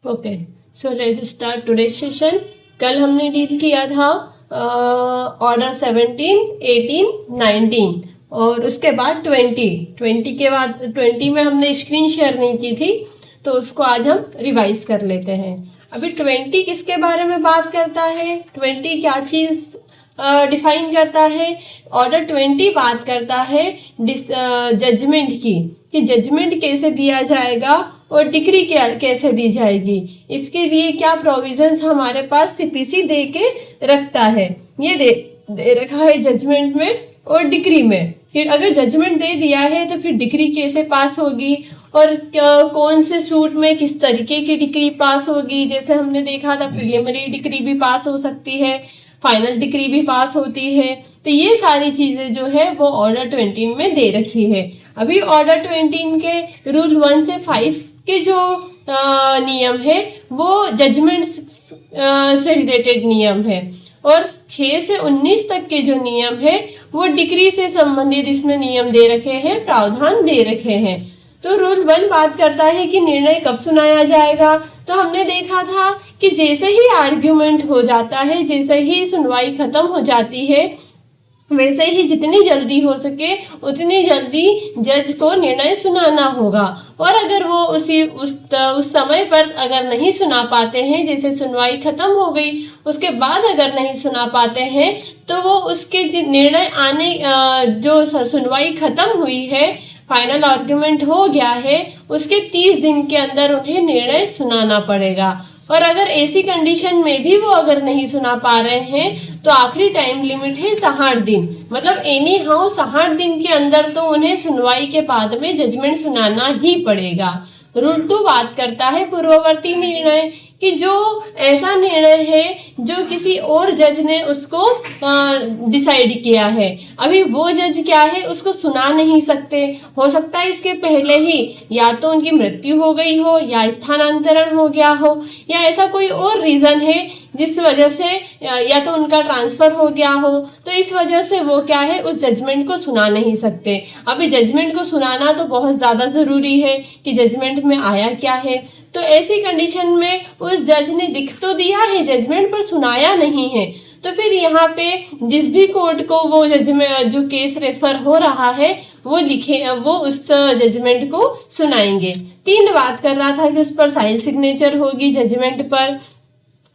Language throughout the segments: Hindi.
Okay, so let's start today session. कल हमने डील किया था ऑर्डर 17, 18, 19 और उसके बाद 20 के बाद 20 में हमने स्क्रीन शेयर नहीं की थी, तो उसको आज हम रिवाइज कर लेते हैं। अभी 20 किसके बारे में बात करता है, 20 क्या चीज़ डिफाइन करता है। ऑर्डर 20 बात करता है जजमेंट की, कि जजमेंट कैसे दिया जाएगा और डिक्री कैसे दी जाएगी, इसके लिए क्या प्रोविजंस हमारे पास सीपीसी दे के रखता है। ये दे रखा है जजमेंट में और डिक्री में। फिर अगर जजमेंट दे दिया है तो फिर डिक्री कैसे पास होगी और कौन से सूट में किस तरीके की डिक्री पास होगी। जैसे हमने देखा था प्रिलिमिनरी डिक्री भी पास हो सकती है, फाइनल डिक्री भी पास होती है। तो ये सारी चीज़ें जो है वो ऑर्डर 20 में दे रखी है। अभी ऑर्डर 20 के रूल 1 से 5 के जो नियम है वो जजमेंट से रिलेटेड नियम है, और 6 से 19 तक के जो नियम है वो डिक्री से संबंधित इसमें नियम दे रखे हैं, प्रावधान दे रखे हैं। तो रूल 1 बात करता है कि निर्णय कब सुनाया जाएगा। तो हमने देखा था कि जैसे ही आर्ग्यूमेंट हो जाता है, जैसे ही सुनवाई खत्म हो जाती है, वैसे ही जितनी जल्दी हो सके उतनी जल्दी जज को निर्णय सुनाना होगा। और अगर वो उस समय पर अगर नहीं सुना पाते हैं, जैसे सुनवाई खत्म हो गई उसके बाद अगर नहीं सुना पाते हैं, तो वो उसके निर्णय आने जो सुनवाई खत्म हुई है, फाइनल आर्ग्यूमेंट हो गया है, उसके 30 दिन के अंदर उन्हें निर्णय सुनाना पड़ेगा। और अगर ऐसी कंडीशन में भी वो अगर नहीं सुना पा रहे हैं तो आखिरी टाइम लिमिट है 60 दिन। मतलब एनी हाउ 60 दिन के अंदर तो उन्हें सुनवाई के बाद में जजमेंट सुनाना ही पड़ेगा। रूल 2 बात करता है पूर्ववर्ती निर्णय, कि जो ऐसा निर्णय है जो किसी और जज ने उसको डिसाइड किया है, अभी वो जज क्या है उसको सुना नहीं सकते। हो सकता है इसके पहले ही या तो उनकी मृत्यु हो गई हो, या स्थानांतरण हो गया हो, या ऐसा कोई और रीजन है जिस वजह से, या तो उनका ट्रांसफर हो गया हो, तो इस वजह से वो क्या है उस जजमेंट को सुना नहीं सकते। अभी जजमेंट को सुनाना तो बहुत ज़्यादा ज़रूरी है कि जजमेंट में आया क्या है। तो ऐसी कंडीशन में उस जज ने लिख तो दिया है जजमेंट पर सुनाया नहीं है, तो फिर यहाँ पे जिस भी कोर्ट को वो जजमेंट जो केस रेफर हो रहा है वो उस जजमेंट को सुनाएंगे। 3 बात कर रहा था कि उस पर साइन सिग्नेचर होगी जजमेंट पर।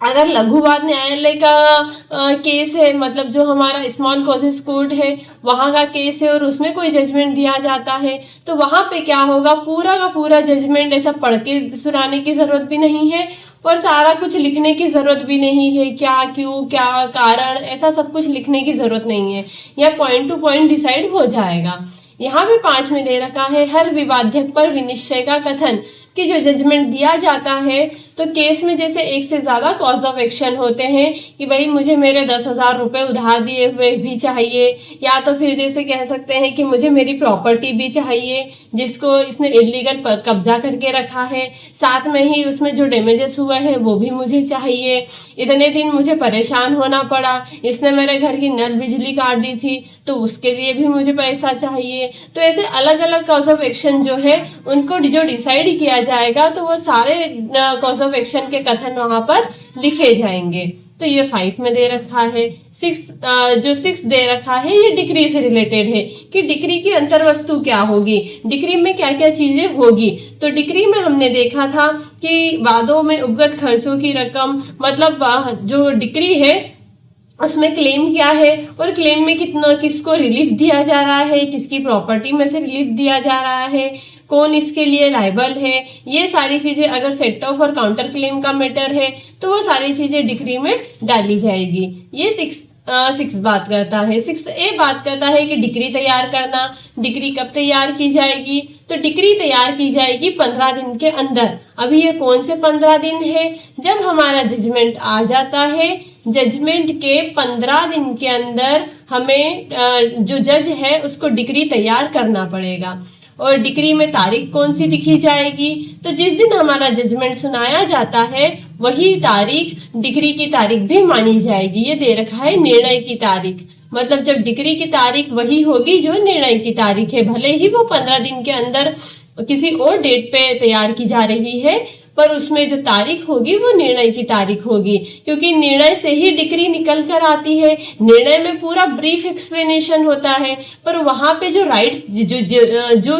अगर लघुवाद न्यायालय का केस है, मतलब जो हमारा स्मॉल कॉजेस कोर्ट है वहाँ का केस है और उसमें कोई जजमेंट दिया जाता है, तो वहाँ पे क्या होगा, पूरा का पूरा जजमेंट ऐसा पढ़ के सुनाने की ज़रूरत भी नहीं है और सारा कुछ लिखने की ज़रूरत भी नहीं है, क्या क्यों क्या कारण, ऐसा सब कुछ लिखने की ज़रूरत नहीं है, यह पॉइंट टू पॉइंट डिसाइड हो जाएगा। यहाँ पे 5 में दे रखा है हर विवाद्यक पर विनिश्चय का कथन, कि जो जजमेंट दिया जाता है तो केस में जैसे एक से ज़्यादा कॉज ऑफ एक्शन होते हैं, कि भाई मुझे मेरे 10,000 रुपये उधार दिए हुए भी चाहिए, या तो फिर जैसे कह सकते हैं कि मुझे मेरी प्रॉपर्टी भी चाहिए जिसको इसने इलीगल कब्जा करके रखा है, साथ में ही उसमें जो डैमेजेस हुआ है वो भी मुझे चाहिए, इतने दिन मुझे परेशान होना पड़ा, इसने मेरे घर की नल बिजली काट दी थी तो उसके लिए भी मुझे पैसा चाहिए। तो ऐसे अलग अलग कॉज ऑफ एक्शन जो है उनको जो डिसाइड किया जाएगा तो वो सारे कॉज ऑफ एक्शन के कथन वहां पर लिखे जाएंगे। तो ये 5 में दे रखा है। 6 दे रखा है ये डिक्री से रिलेटेड है, कि डिक्री की अंतर वस्तु क्या होगी, डिक्री में क्या क्या चीजें होगी। तो डिक्री में हमने देखा था कि वादों में उपगत खर्चों की रकम, मतलब जो डिक्री है उसमें क्लेम क्या है और क्लेम में कितना किसको रिलीफ दिया जा रहा है, किसकी प्रॉपर्टी में से रिलीफ दिया जा रहा है, कौन इसके लिए लायबल है, ये सारी चीज़ें अगर सेट ऑफ और काउंटर क्लेम का मैटर है तो वो सारी चीज़ें डिक्री में डाली जाएगी। ये 6 बात करता है। 6A बात करता है कि डिक्री तैयार करना। डिक्री कब तैयार की जाएगी, तो डिक्री तैयार की जाएगी 15 दिन के अंदर। अभी ये कौन से 15 दिन है, जब हमारा जजमेंट आ जाता है, जजमेंट के 15 दिन के अंदर हमें जो जज है उसको डिक्री तैयार करना पड़ेगा। और डिक्री में तारीख कौन सी लिखी जाएगी, तो जिस दिन हमारा जजमेंट सुनाया जाता है वही तारीख डिक्री की तारीख भी मानी जाएगी। ये दे रखा है निर्णय की तारीख, मतलब जब डिक्री की तारीख वही होगी जो निर्णय की तारीख है, भले ही वो 15 दिन के अंदर किसी और डेट पे तैयार की जा रही है, पर उसमें जो तारीख होगी वो निर्णय की तारीख होगी, क्योंकि निर्णय से ही डिक्री निकल कर आती है। निर्णय में पूरा ब्रीफ एक्सप्लेनेशन होता है, पर वहां पे जो राइट्स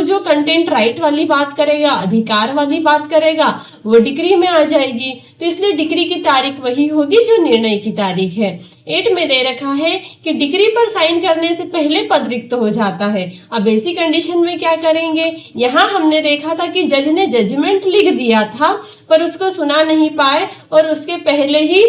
जो कंटेंट राइट वाली बात करेगा, अधिकार वाली बात करेगा, वो डिक्री में आ जाएगी। तो इसलिए डिक्री की तारीख वही होगी जो निर्णय की तारीख है। 8 में दे रखा है कि डिक्री पर साइन करने से पहले पद रिक्त हो जाता है। अब ऐसी कंडीशन में क्या करेंगे? यहाँ हमने देखा था कि जज ने जजमेंट लिख दिया था पर उसको सुना नहीं पाए और उसके पहले ही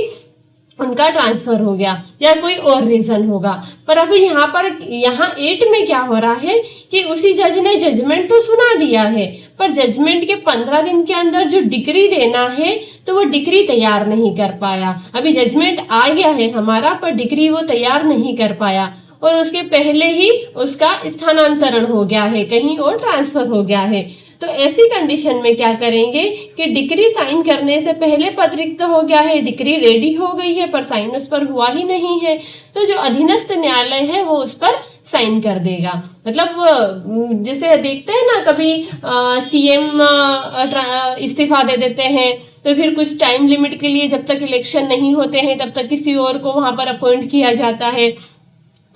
उनका ट्रांसफर हो गया या कोई और रीजन होगा। पर अभी यहाँ 8 में क्या हो रहा है कि उसी जज ने जजमेंट तो सुना दिया है, पर जजमेंट के 15 दिन के अंदर जो डिक्री देना है तो वो डिक्री तैयार नहीं कर पाया। अभी जजमेंट आ गया है हमारा, पर डिक्री वो तैयार नहीं कर पाया और उसके पहले ही उसका स्थानांतरण हो गया है, कहीं और ट्रांसफर हो गया है। तो ऐसी कंडीशन में क्या करेंगे कि डिक्री साइन करने से पहले पद रिक्त हो गया है, डिक्री रेडी हो गई है पर साइन उस पर हुआ ही नहीं है, तो जो अधीनस्थ न्यायालय है वो उस पर साइन कर देगा। मतलब जैसे देखते हैं ना, कभी सीएम इस्तीफा दे देते हैं तो फिर कुछ टाइम लिमिट के लिए, जब तक इलेक्शन नहीं होते हैं तब तक किसी और को वहां पर अपॉइंट किया जाता है।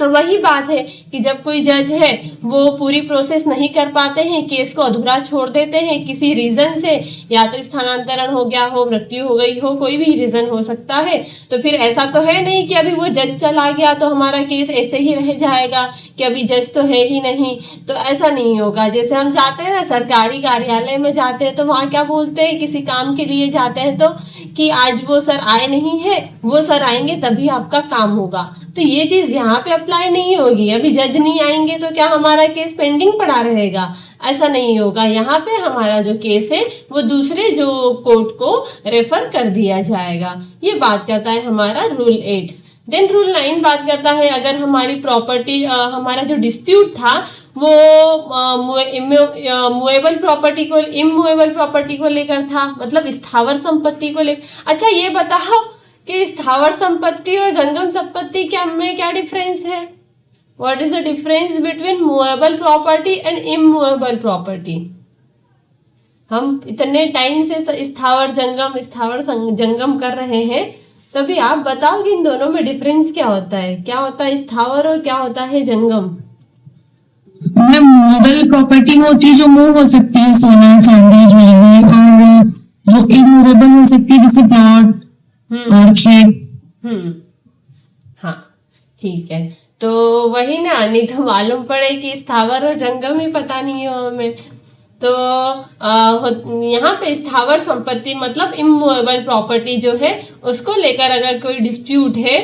तो वही बात है कि जब कोई जज है वो पूरी प्रोसेस नहीं कर पाते हैं, केस को अधूरा छोड़ देते हैं किसी रीजन से, या तो स्थानांतरण हो गया हो, मृत्यु हो गई हो, कोई भी रीजन हो सकता है, तो फिर ऐसा तो है नहीं कि अभी वो जज चला गया तो हमारा केस ऐसे ही रह जाएगा कि अभी जज तो है ही नहीं। तो ऐसा नहीं होगा। जैसे हम जाते हैं ना सरकारी कार्यालय में जाते हैं तो वहाँ क्या बोलते हैं, किसी काम के लिए जाते हैं तो कि आज वो सर आए नहीं है, वो सर आएंगे तभी आपका काम होगा। तो ये चीज यहाँ पे अप्लाई नहीं होगी। अभी जज नहीं आएंगे तो क्या हमारा केस पेंडिंग पड़ा रहेगा? ऐसा नहीं होगा। यहाँ पे हमारा जो केस है वो दूसरे जो कोर्ट को रेफर कर दिया जाएगा। ये बात करता है हमारा रूल 8। देन रूल 9 बात करता है, अगर हमारी प्रॉपर्टी, हमारा जो डिस्प्यूट था वो मूवेबल प्रॉपर्टी को, इमूवेबल प्रॉपर्टी को लेकर था, मतलब स्थावर संपत्ति को लेकर। अच्छा ये बताओ कि स्थावर संपत्ति और जंगम संपत्ति में क्या डिफरेंस है? What is the difference between movable property and immovable property? हम इतने टाइम से स्थावर जंगम कर रहे हैं, तभी आप बताओ कि इन दोनों में डिफरेंस क्या होता है? क्या होता है स्थावर और क्या होता है जंगम? मूवेबल प्रॉपर्टी वो होती है जो मूव हो सकती है, सोना चांदी ज्वेलरी, और जो इमूवेबल हो सकती है जैसे प्लॉट और खेत। हाँ ठीक है। तो वही ना, नहीं तो मालूम पड़े कि स्थावर और जंगम ही पता नहीं हो हमें। तो यहाँ पे स्थावर संपत्ति मतलब इमूवेबल प्रॉपर्टी जो है उसको लेकर अगर कोई डिस्प्यूट है,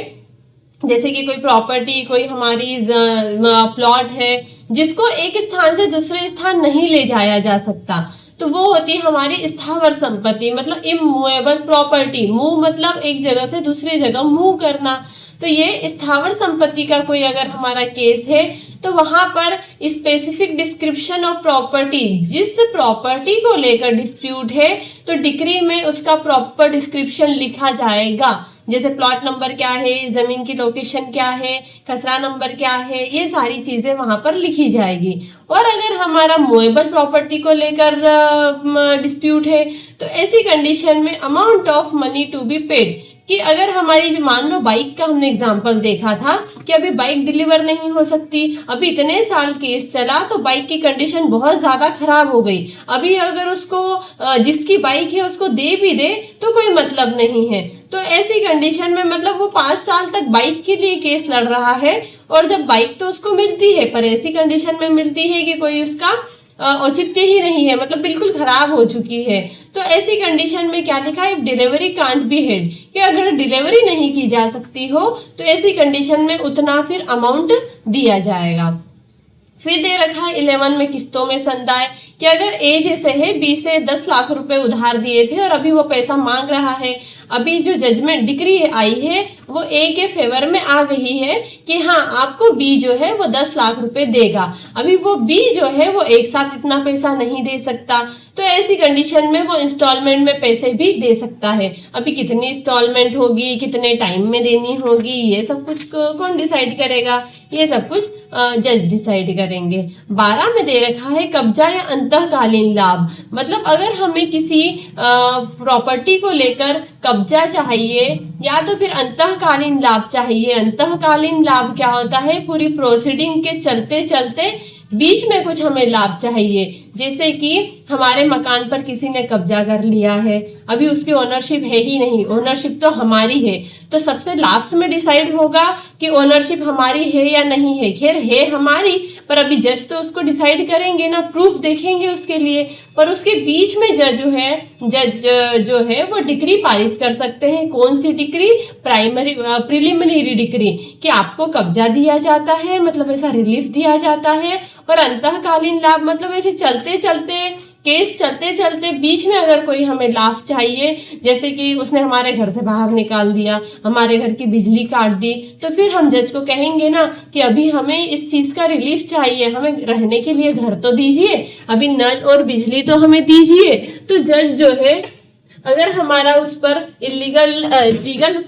जैसे कि कोई प्रॉपर्टी, कोई हमारी प्लॉट है जिसको एक स्थान से दूसरे स्थान नहीं ले जाया जा सकता, तो वो होती है हमारी स्थावर संपत्ति, मतलब इमूवेबल प्रॉपर्टी। मूव मतलब एक जगह से दूसरी जगह मूव करना। तो ये स्थावर संपत्ति का कोई अगर हमारा केस है तो वहां पर स्पेसिफिक डिस्क्रिप्शन ऑफ प्रॉपर्टी, जिस प्रॉपर्टी को लेकर डिस्प्यूट है तो डिक्री में उसका प्रॉपर डिस्क्रिप्शन लिखा जाएगा। जैसे प्लॉट नंबर क्या है, जमीन की लोकेशन क्या है, खसरा नंबर क्या है, ये सारी चीजें वहां पर लिखी जाएगी। और अगर हमारा मूवेबल प्रॉपर्टी को लेकर डिस्प्यूट है तो ऐसी कंडीशन में amount of money to be paid, कि अगर हमारी, जो मान लो बाइक का हमने एग्जांपल देखा था कि अभी बाइक डिलीवर नहीं हो सकती, अभी इतने साल केस चला तो बाइक की कंडीशन बहुत ज्यादा खराब हो गई। अभी अगर उसको जिसकी बाइक है उसको दे भी दे तो कोई मतलब नहीं है। तो ऐसी कंडीशन में मतलब वो 5 साल तक बाइक के लिए केस लड़ रहा है, और जब बाइक तो उसको मिलती है पर ऐसी कंडीशन में मिलती है कि कोई उसका औचित्य ही नहीं है, मतलब बिल्कुल खराब हो चुकी है। तो ऐसी कंडीशन में क्या लिखा है, डिलीवरी कांट बी हेड, कि अगर डिलीवरी नहीं की जा सकती हो तो ऐसी कंडीशन में उतना फिर अमाउंट दिया जाएगा। फिर दे रखा है 11 में किस्तों में संदाय, कि अगर ए जैसे है 20 से 10 लाख रुपए उधार दिए थे और अभी वो पैसा मांग रहा है, अभी जो जजमेंट डिक्री आई है वो ए के फेवर में आ गई है कि हाँ आपको बी जो है वो 10 लाख रुपए देगा। अभी वो बी जो है वो एक साथ इतना पैसा नहीं दे सकता, तो ऐसी कंडीशन में वो इंस्टॉलमेंट में पैसे भी दे सकता है। अभी कितनी इंस्टॉलमेंट होगी, कितने टाइम में देनी होगी, ये सब कुछ कौन डिसाइड करेगा? ये सब कुछ जज डिसाइड करेंगे। 12 में दे रखा है कब्जा या अंतःकालीन लाभ, मतलब अगर हमें किसी प्रॉपर्टी को लेकर कब्जा चाहिए या तो फिर अंतःकालीन लाभ चाहिए। अंतःकालीन लाभ क्या होता है? पूरी प्रोसीडिंग के चलते चलते बीच में कुछ हमें लाभ चाहिए, जैसे कि हमारे मकान पर किसी ने कब्जा कर लिया है, अभी उसकी ओनरशिप है ही नहीं, ओनरशिप तो हमारी है, तो सबसे लास्ट में डिसाइड होगा कि ओनरशिप हमारी है या नहीं है। खैर है हमारी, पर अभी जज तो उसको डिसाइड करेंगे ना, प्रूफ देखेंगे उसके लिए। पर उसके बीच में जज जो है वो डिक्री पारित कर सकते हैं। कौन सी डिक्री? प्रिलिमिनरी डिक्री, कि आपको कब्जा दिया जाता है, मतलब ऐसा रिलीफ दिया जाता है। और अंतःकालीन लाभ मतलब ऐसे चलते चलते केस चलते चलते बीच में अगर कोई हमें लाभ चाहिए, जैसे कि उसने हमारे घर से बाहर निकाल दिया, हमारे घर की बिजली काट दी, तो फिर हम जज को कहेंगे ना कि अभी हमें इस चीज का रिलीफ चाहिए, हमें रहने के लिए घर तो दीजिए, अभी नल और बिजली तो हमें दीजिए। तो जज जो है अगर हमारा उस पर लीगल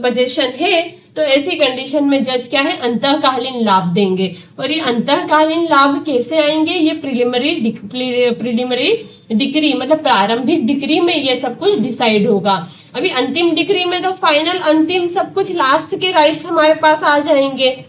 पोजीशन है तो ऐसी कंडीशन में जज क्या है? अंतःकालीन लाभ देंगे। और ये अंतःकालीन लाभ कैसे आएंगे? ये प्रिलिमिनरी डिक्री मतलब प्रारंभिक डिक्री में ये सब कुछ डिसाइड होगा। अभी अंतिम डिक्री में तो फाइनल अंतिम सब कुछ लास्ट के राइट्स हमारे पास आ जाएंगे।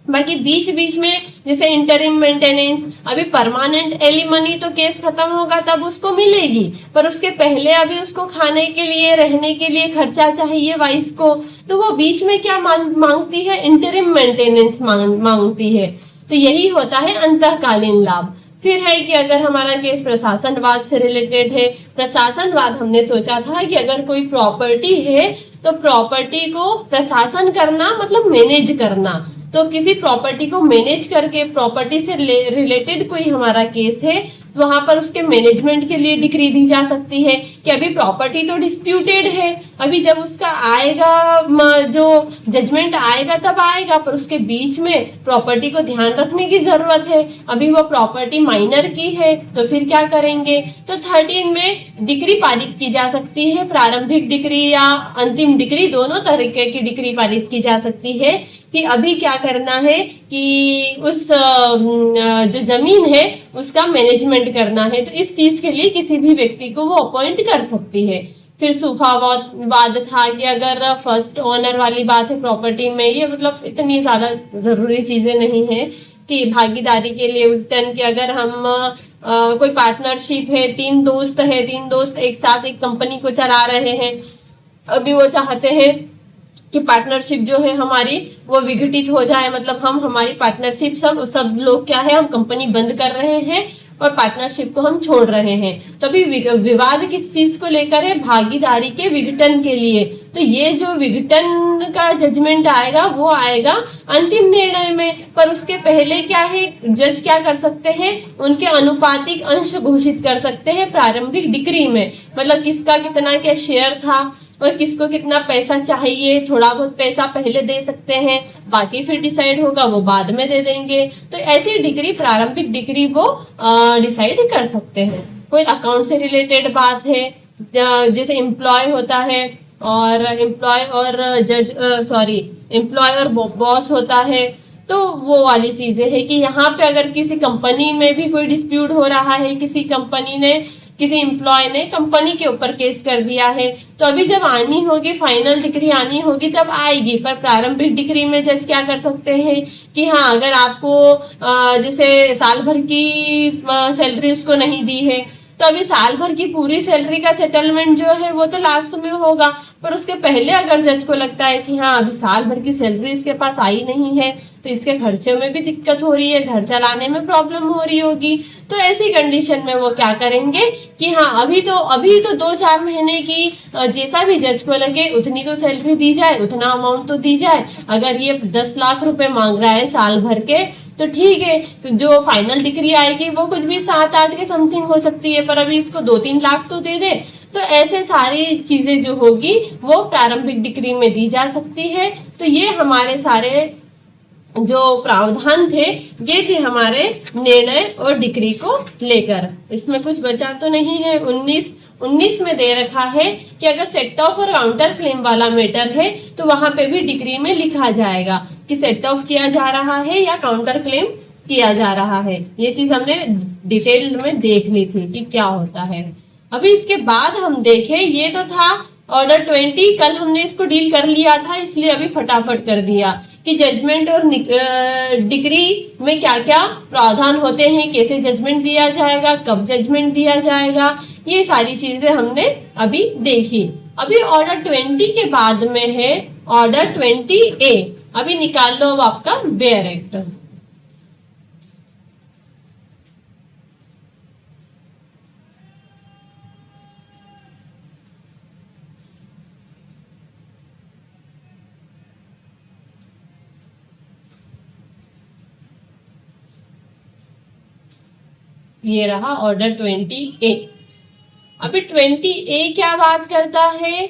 बाकी बीच बीच में जैसे इंटरिम मेंटेनेंस, अभी परमानेंट एलिमनी तो केस खत्म होगा तब उसको मिलेगी, पर उसके पहले अभी उसको खाने के लिए रहने के लिए खर्चा चाहिए वाइफ को, तो वो बीच में क्या मांगती है? इंटरिम मेंटेनेंस मांगती है। तो यही होता है अंतःकालीन लाभ। फिर है कि अगर हमारा केस प्रशासनवाद से रिलेटेड है, प्रशासनवाद हमने सोचा था कि अगर कोई प्रॉपर्टी है तो प्रॉपर्टी को प्रशासन करना मतलब मैनेज करना, तो किसी प्रॉपर्टी को मैनेज करके प्रॉपर्टी से रिलेटेड कोई हमारा केस है तो वहां पर उसके मैनेजमेंट के लिए डिक्री दी जा सकती है कि अभी प्रॉपर्टी तो डिस्प्यूटेड है, अभी जब उसका आएगा जो जजमेंट आएगा तब आएगा, पर उसके बीच में प्रॉपर्टी को ध्यान रखने की जरूरत है। अभी वो प्रॉपर्टी माइनर की है तो फिर क्या करेंगे? तो 13 में डिक्री पारित की जा सकती है, प्रारंभिक डिक्री या अंतिम डिक्री, दोनों तरीके की डिक्री पारित की जा सकती है कि अभी क्या करना है कि उस जो जमीन है उसका मैनेजमेंट करना है, तो इस चीज के लिए किसी भी व्यक्ति को वो अपॉइंट कर सकती है। फिर सूफावाद था कि अगर फर्स्ट ओनर वाली बात है प्रॉपर्टी में, ये मतलब इतनी ज्यादा जरूरी चीजें नहीं है कि भागीदारी के लिए विघटन कि अगर हम कोई पार्टनरशिप है, तीन दोस्त एक साथ एक कंपनी को चला रहे हैं, अभी वो चाहते हैं कि पार्टनरशिप जो है हमारी वो विघटित हो जाए, मतलब हमारी पार्टनरशिप सब लोग क्या है, हम कंपनी बंद कर रहे हैं और पार्टनरशिप को हम छोड़ रहे हैं। तो अभी विवाद किस चीज को लेकर है? भागीदारी के विघटन के लिए। तो ये जो विघटन का जजमेंट आएगा वो आएगा अंतिम निर्णय में, पर उसके पहले क्या है, जज क्या कर सकते हैं? उनके अनुपातिक अंश घोषित कर सकते हैं प्रारंभिक डिक्री में, मतलब किसका कितना क्या शेयर था और किसको कितना पैसा चाहिए। थोड़ा बहुत पैसा पहले दे सकते हैं, बाकी फिर डिसाइड होगा वो बाद में दे देंगे। तो ऐसी डिग्री प्रारंभिक डिग्री वो डिसाइड कर सकते हैं। कोई अकाउंट से रिलेटेड बात है, जैसे एम्प्लॉय होता है और एम्प्लॉय और बॉस होता है, तो वो वाली चीजें है कि यहाँ पे अगर किसी कंपनी में भी कोई डिस्प्यूट हो रहा है, किसी एम्प्लॉय ने कंपनी के ऊपर केस कर दिया है, तो अभी जब आनी होगी फाइनल डिक्री आनी होगी तब आएगी। पर प्रारंभिक डिक्री में जज क्या कर सकते हैं कि हाँ, अगर आपको जैसे साल भर की सैलरी उसको नहीं दी है तो अभी साल भर की पूरी सैलरी का सेटलमेंट जो है वो तो लास्ट में होगा, पर उसके पहले अगर जज को लगता है कि हाँ अभी साल भर की सैलरी इसके पास आई नहीं है तो इसके खर्चे में भी दिक्कत हो रही है, घर चलाने में प्रॉब्लम हो रही होगी, तो ऐसी कंडीशन में वो क्या करेंगे कि हाँ अभी तो 2-4 महीने की जैसा भी जज को लगे उतनी तो सैलरी दी जाए, उतना अमाउंट तो दी जाए। अगर ये 10 लाख रुपए मांग रहा है साल भर के तो ठीक है, तो जो फाइनल डिक्री आएगी वो कुछ भी 7-8 के समथिंग हो सकती है, पर अभी इसको 2-3 लाख तो दे दे तो ऐसे सारी चीजें जो होगी वो प्रारंभिक डिक्री में दी जा सकती है। तो ये हमारे सारे जो प्रावधान थे ये थे हमारे निर्णय और डिक्री को लेकर। इसमें कुछ बचा तो नहीं है। 19 में दे रखा है कि अगर सेट ऑफ और काउंटर क्लेम वाला मैटर है तो वहां पे भी डिक्री में लिखा जाएगा कि सेट ऑफ किया जा रहा है या काउंटर क्लेम किया जा रहा है। ये चीज हमने डिटेल में देख ली थी कि क्या होता है। अभी इसके बाद हम देखें, ये तो था ऑर्डर 20, कल हमने इसको डील कर लिया था इसलिए अभी फटाफट कर दिया कि जजमेंट और डिक्री में क्या क्या प्रावधान होते हैं, कैसे जजमेंट दिया जाएगा, कब जजमेंट दिया जाएगा, ये सारी चीजें हमने अभी देखी। अभी ऑर्डर 20 के बाद में है ऑर्डर 20A। अभी निकाल लो अब आपका बेयर एक्ट। ये रहा ऑर्डर 20A। अभी 20A क्या बात करता है?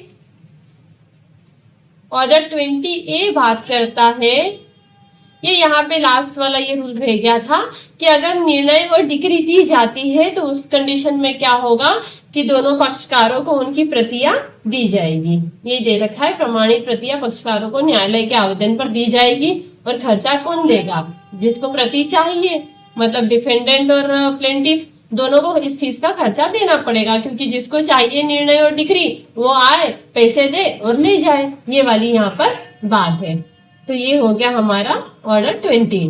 ऑर्डर 20A बात करता है, ये यहाँ पे लास्ट वाला ये रूल रह गया था कि अगर निर्णय और डिक्री दी जाती है तो उस कंडीशन में क्या होगा कि दोनों पक्षकारों को उनकी प्रतियां दी जाएगी। ये दे रखा है, प्रमाणित प्रतियां पक्षकारों को न्यायालय के आवेदन पर दी जाएगी। और खर्चा कौन देगा? जिसको प्रति चाहिए, मतलब डिफेंडेंट और प्लेंटिफ दोनों को इस चीज का खर्चा देना पड़ेगा, क्योंकि जिसको चाहिए निर्णय और डिक्री वो आए, पैसे दे और ले जाए। ये वाली यहाँ पर बात है। तो ये हो गया हमारा ऑर्डर 20।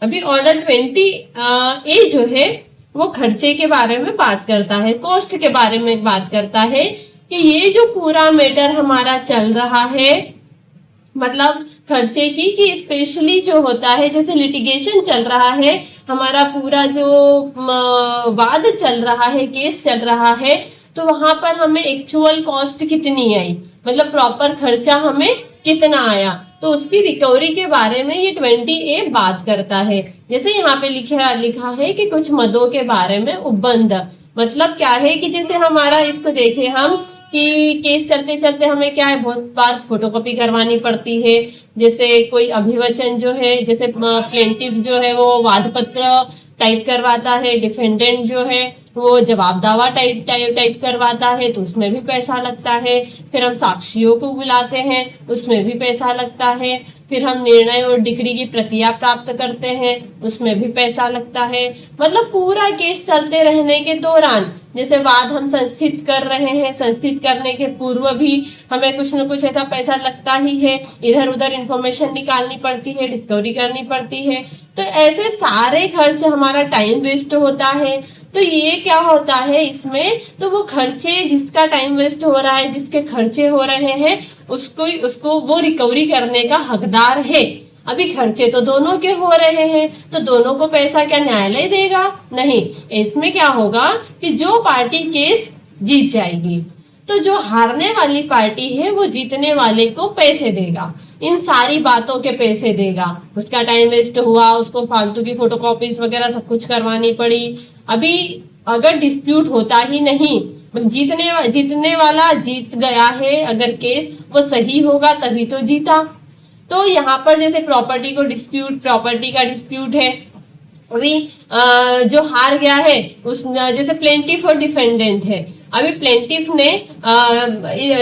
अभी ऑर्डर 20A जो है वो खर्चे के बारे में बात करता है, कॉस्ट के बारे में बात करता है कि ये जो पूरा मैटर हमारा चल रहा है, मतलब खर्चे की, कि स्पेशली जो होता है जैसे लिटिगेशन चल रहा है, हमारा पूरा जो वाद चल रहा है, केस चल रहा है, तो वहां पर हमें एक्चुअल कॉस्ट कितनी आई, मतलब प्रॉपर खर्चा हमें कितना आया, तो उसकी रिकवरी के बारे में ये 20A बात करता है। जैसे यहाँ पे लिखा है कि कुछ मदों के बारे में उपबंध, मतलब क्या है कि जैसे हमारा इसको देखे हम कि केस चलते चलते हमें क्या है, बहुत बार फोटोकॉपी करवानी पड़ती है। जैसे कोई अभिवचन जो है, जैसे प्लेंटिफ जो है वो वाद पत्र टाइप करवाता है, डिफेंडेंट जो है वो जवाब दावा टाइप करवाता है, तो उसमें भी पैसा लगता है। फिर हम साक्षियों को बुलाते हैं, उसमें भी पैसा लगता है। फिर हम निर्णय और डिक्री की प्रतियां प्राप्त करते हैं, उसमें भी पैसा लगता है। मतलब पूरा केस चलते रहने के दौरान जैसे वाद हम संस्थित कर रहे हैं, संस्थित करने के पूर्व भी हमें कुछ न कुछ ऐसा पैसा लगता ही है। इधर उधर इंफॉर्मेशन निकालनी पड़ती है, डिस्कवरी करनी पड़ती है, तो ऐसे सारे खर्च हमारा टाइम वेस्ट होता है। तो ये क्या होता है इसमें, तो वो खर्चे जिसका टाइम वेस्ट हो रहा है, जिसके खर्चे हो रहे हैं, उसको वो रिकवरी करने का हकदार है। अभी खर्चे तो दोनों के हो रहे हैं, तो दोनों को पैसा क्या न्यायालय देगा? नहीं। इसमें क्या होगा कि जो पार्टी केस जीत जाएगी तो जो हारने वाली पार्टी है वो जीतने वाले को पैसे देगा, इन सारी बातों के पैसे देगा। उसका टाइम वेस्ट हुआ, उसको फालतू की फोटोकॉपीज वगैरह सब कुछ करवानी पड़ी। अभी अगर डिस्प्यूट होता ही नहीं, जीतने वाला जीत गया है, अगर केस वो सही होगा तभी तो जीता। तो यहाँ पर जैसे प्रॉपर्टी का डिस्प्यूट है, अभी जो हार गया है उस, जैसे प्लेंटिफ और डिफेंडेंट है, अभी प्लेंटिफ ने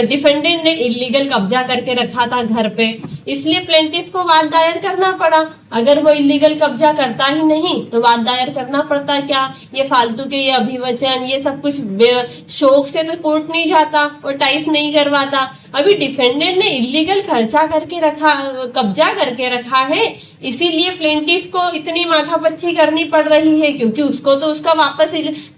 डिफेंडेंट ने इलीगल कब्जा करके रखा था घर पे, इसलिए प्लेंटिफ को वाद दायर करना पड़ा। अगर वो इलीगल कब्जा करता ही नहीं तो वाद दायर करना पड़ता क्या? ये फालतू के ये अभिवचन ये सब कुछ शौक से तो कोर्ट नहीं जाता और टाइप नहीं करवाता। अभी डिफेंडेंट ने इलीगल कब्जा करके रखा है, इसीलिए प्लेंटिफ को इतनी माथापच्ची करनी पड़ रही है, क्योंकि उसको तो उसका वापस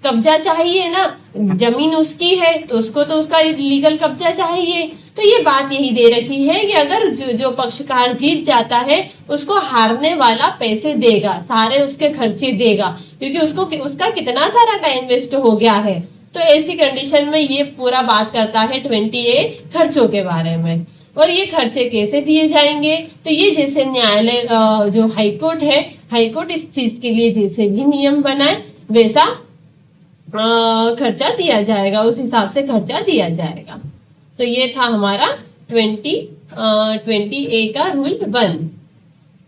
कब्जा चाहिए ना, जमीन उसकी है तो उसको तो उसका लीगल कब्जा चाहिए। तो ये बात यही दे रखी है कि अगर जो पक्षकार जीत जाता है उसको हारने वाला पैसे देगा, सारे उसके खर्चे देगा, क्योंकि उसका कितना सारा टाइम वेस्ट हो गया है। तो ऐसी कंडीशन में ये पूरा बात करता है 20A खर्चों के बारे में। और ये खर्चे कैसे दिए जाएंगे, तो ये जैसे न्यायालय जो हाईकोर्ट है, हाईकोर्ट इस चीज के लिए जैसे भी नियम बनाए वैसा खर्चा दिया जाएगा, उस हिसाब से खर्चा दिया जाएगा। तो ये था हमारा 20A का रूल 1।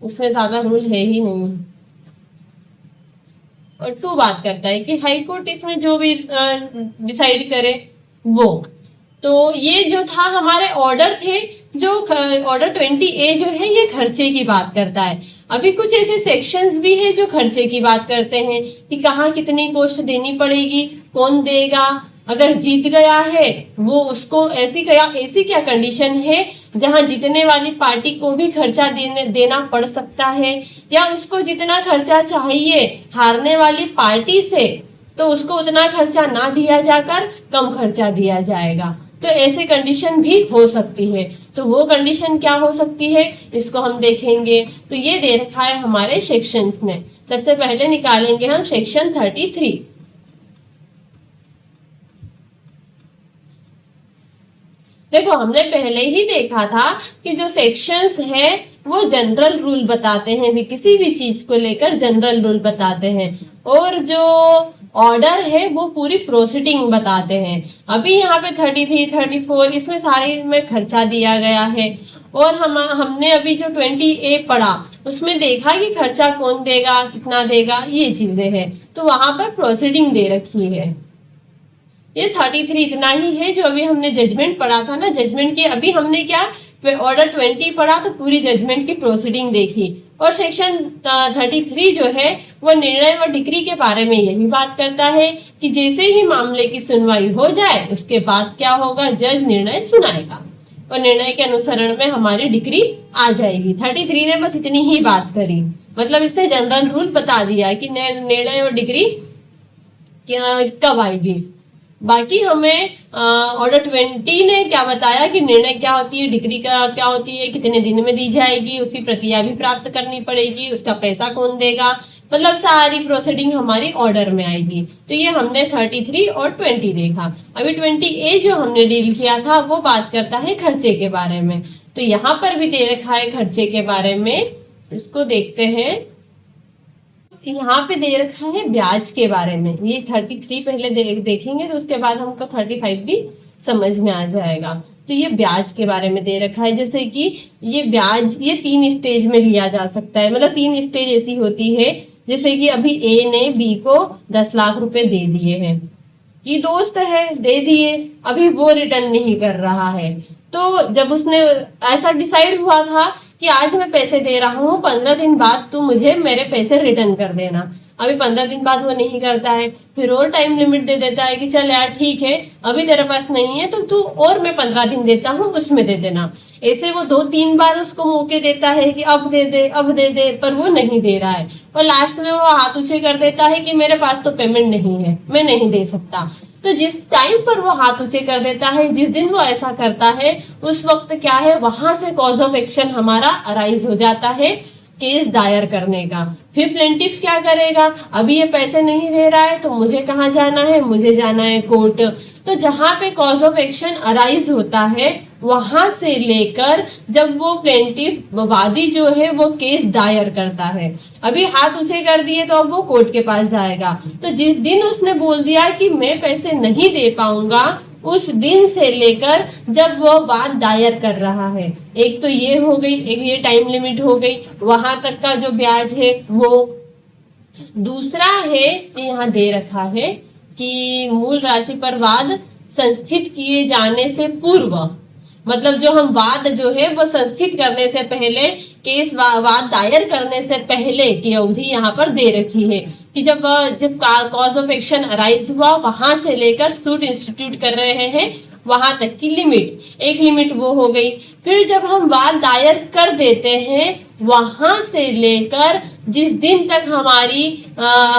इसमें ज्यादा रूल है ही नहीं। और 2 बात करता है कि हाई कोर्ट इसमें जो भी डिसाइड करे वो। तो ये जो था हमारे ऑर्डर थे, जो ऑर्डर 20A जो है ये खर्चे की बात करता है। अभी कुछ ऐसे सेक्शंस भी है जो खर्चे की बात करते हैं कि कहाँ कितनी कॉस्ट देनी पड़ेगी, कौन देगा, अगर जीत गया है वो उसको ऐसी क्या कंडीशन है जहां जीतने वाली पार्टी को भी खर्चा देना पड़ सकता है, या उसको जितना खर्चा चाहिए हारने वाली पार्टी से तो उसको उतना खर्चा ना दिया जाकर कम खर्चा दिया जाएगा। तो ऐसे कंडीशन भी हो सकती है। तो वो कंडीशन क्या हो सकती है इसको हम देखेंगे। तो ये दे रखा है हमारे सेक्शंस में। सबसे पहले निकालेंगे हम सेक्शन 33। देखो हमने पहले ही देखा था कि जो सेक्शंस है वो जनरल रूल बताते हैं, भी किसी भी चीज को लेकर जनरल रूल बताते हैं, और जो ऑर्डर है वो पूरी प्रोसीडिंग बताते हैं। अभी यहाँ पे 33, 34 इसमें सारे में खर्चा दिया गया है। और हमने अभी जो 20A पढ़ा उसमें देखा कि खर्चा कौन देगा, कितना देगा, ये चीजें हैं। तो वहां पर प्रोसीडिंग दे रखी है। ये 33 इतना ही है जो अभी हमने जजमेंट पढ़ा था ना, जजमेंट के अभी हमने क्या ऑर्डर 20 पढ़ा तो पूरी जजमेंट की प्रोसीडिंग देखी। और सेक्शन 33 जो है वो निर्णय व डिक्री के बारे में यही बात करता है कि जैसे ही मामले की सुनवाई हो जाए उसके बाद क्या होगा, जज निर्णय सुनाएगा और निर्णय के अनुसरण में हमारी डिक्री आ जाएगी। 33 ने बस इतनी ही बात करी, मतलब इसने जनरल रूल बता दिया कि निर्णय और डिक्री कब आएगी। बाकी हमें ऑर्डर 20 ने क्या बताया कि निर्णय क्या होती है, डिक्री का क्या होती है, कितने दिन में दी जाएगी, उसकी प्रतियां भी प्राप्त करनी पड़ेगी, उसका पैसा कौन देगा, मतलब सारी प्रोसीडिंग हमारी ऑर्डर में आएगी। तो ये हमने 33 और 20 देखा। अभी 20A जो हमने डील किया था वो बात करता है खर्चे के बारे में। तो यहाँ पर भी दे रखा है खर्चे के बारे में, इसको देखते हैं। यहाँ पे दे रखा है ब्याज के बारे में। ये 33 पहले देखेंगे तो उसके बाद हमको 35 भी समझ में आ जाएगा। तो ये ब्याज के बारे में दे रखा है, जैसे कि ये ब्याज ये 3 स्टेज में लिया जा सकता है। मतलब 3 स्टेज ऐसी होती है, जैसे कि अभी A ने B को 10 लाख रुपए दे दिए हैं, ये दोस्त है दे दिए, अभी वो रिटर्न नहीं कर रहा है। तो जब उसने ऐसा डिसाइड हुआ था कि आज मैं पैसे दे रहा हूँ, 15 दिन बाद तू मुझे मेरे पैसे रिटर्न कर देना। अभी 15 दिन बाद वो नहीं करता है, फिर और टाइम लिमिट दे देता है कि चल यार ठीक है अभी तेरे पास नहीं है तो तू और मैं 15 दिन देता हूँ उसमें दे देना। ऐसे वो 2-3 बार उसको मौके देता है कि अब दे दे अब दे दे, पर वो नहीं दे रहा है। और लास्ट में वो हाथ ऊंचे कर देता है कि मेरे पास तो पेमेंट नहीं है, मैं नहीं दे सकता। तो जिस टाइम पर वो हाथ ऊंचे कर देता है, जिस दिन वो ऐसा करता है, उस वक्त क्या है, वहां से कॉज ऑफ एक्शन हमारा अराइज हो जाता है केस दायर करने का। फिर प्लेंटिफ क्या करेगा, अभी ये पैसे नहीं दे रहा है तो मुझे कहाँ जाना है, मुझे जाना है कोर्ट। तो जहां पे कॉज ऑफ एक्शन अराइज होता है वहां से लेकर जब वो प्लेंटिफ वादी जो है वो केस दायर करता है, अभी हाथ ऊंचे कर दिए तो अब वो कोर्ट के पास जाएगा। तो जिस दिन उसने बोल दिया कि मैं पैसे नहीं दे पाऊंगा, उस दिन से लेकर जब वो बात दायर कर रहा है, एक तो ये हो गई, एक ये टाइम लिमिट हो गई, वहां तक का जो ब्याज है वो। दूसरा है यहाँ दे रखा है कि मूल राशि पर वाद संस्थित किए जाने से पूर्व, मतलब जो हम वाद जो है वो संस्थित करने से पहले, केस वाद दायर करने से पहले की अवधि यहाँ पर दे रखी है कि जब कॉज ऑफ एक्शन अराइज हुआ वहां से लेकर सूट इंस्टीट्यूट कर रहे हैं वहां तक की लिमिट, एक लिमिट वो हो गई। फिर जब हम वाद दायर कर देते हैं वहां से लेकर जिस दिन तक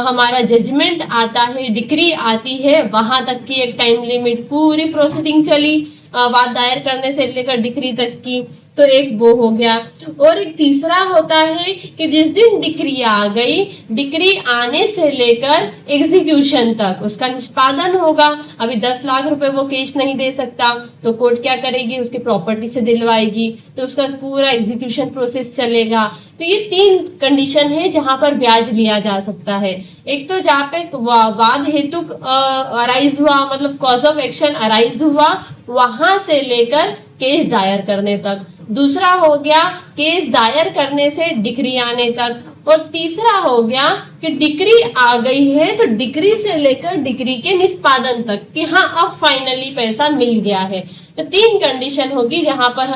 हमारा जजमेंट आता है, डिक्री आती है, वहां तक की एक टाइम लिमिट, पूरी प्रोसीडिंग चली वाद दायर करने से लेकर डिक्री तक की। तो एक वो हो गया। और एक तीसरा होता है कि जिस दिन डिक्री आ गई, डिक्री आने से लेकर एग्जीक्यूशन तक उसका निष्पादन होगा। अभी 10 लाख रुपए वो कैश नहीं दे सकता, तो कोर्ट क्या करेगी, उसकी प्रॉपर्टी से दिलवाएगी, तो उसका पूरा एग्जीक्यूशन प्रोसेस चलेगा। तो ये 3 कंडीशन है जहां पर ब्याज लिया जा सकता है। एक तो जहाँ पे वाद हेतु अराइज हुआ, मतलब कॉज ऑफ एक्शन अराइज हुआ, वहां से लेकर केस दायर करने तक। दूसरा हो गया केस दायर करने से डिक्री आने तक। और तीसरा हो गया कि डिक्री आ गई है तो डिक्री से लेकर डिक्री के निष्पादन तक कि हाँ अब फाइनली पैसा मिल गया है। तो 3 कंडीशन होगी जहां पर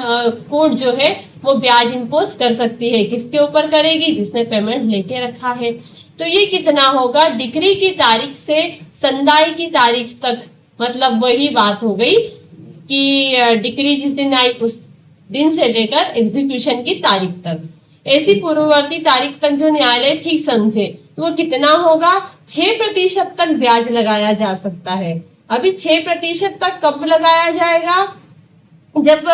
कोर्ट जो है वो ब्याज इंपोज कर सकती है। किसके ऊपर करेगी, जिसने पेमेंट लेके रखा है। तो ये कितना होगा, डिक्री की तारीख से संदाय की तारीख तक, मतलब वही बात हो गई कि डिक्री जिस दिन आई उस दिन से लेकर एग्जीक्यूशन की तारीख तक। ऐसी पूर्ववर्ती तारीख तक जो न्यायालय ठीक समझे वो कितना होगा, 6% तक ब्याज लगाया जा सकता है। अभी 6% तक कब लगाया जाएगा, जब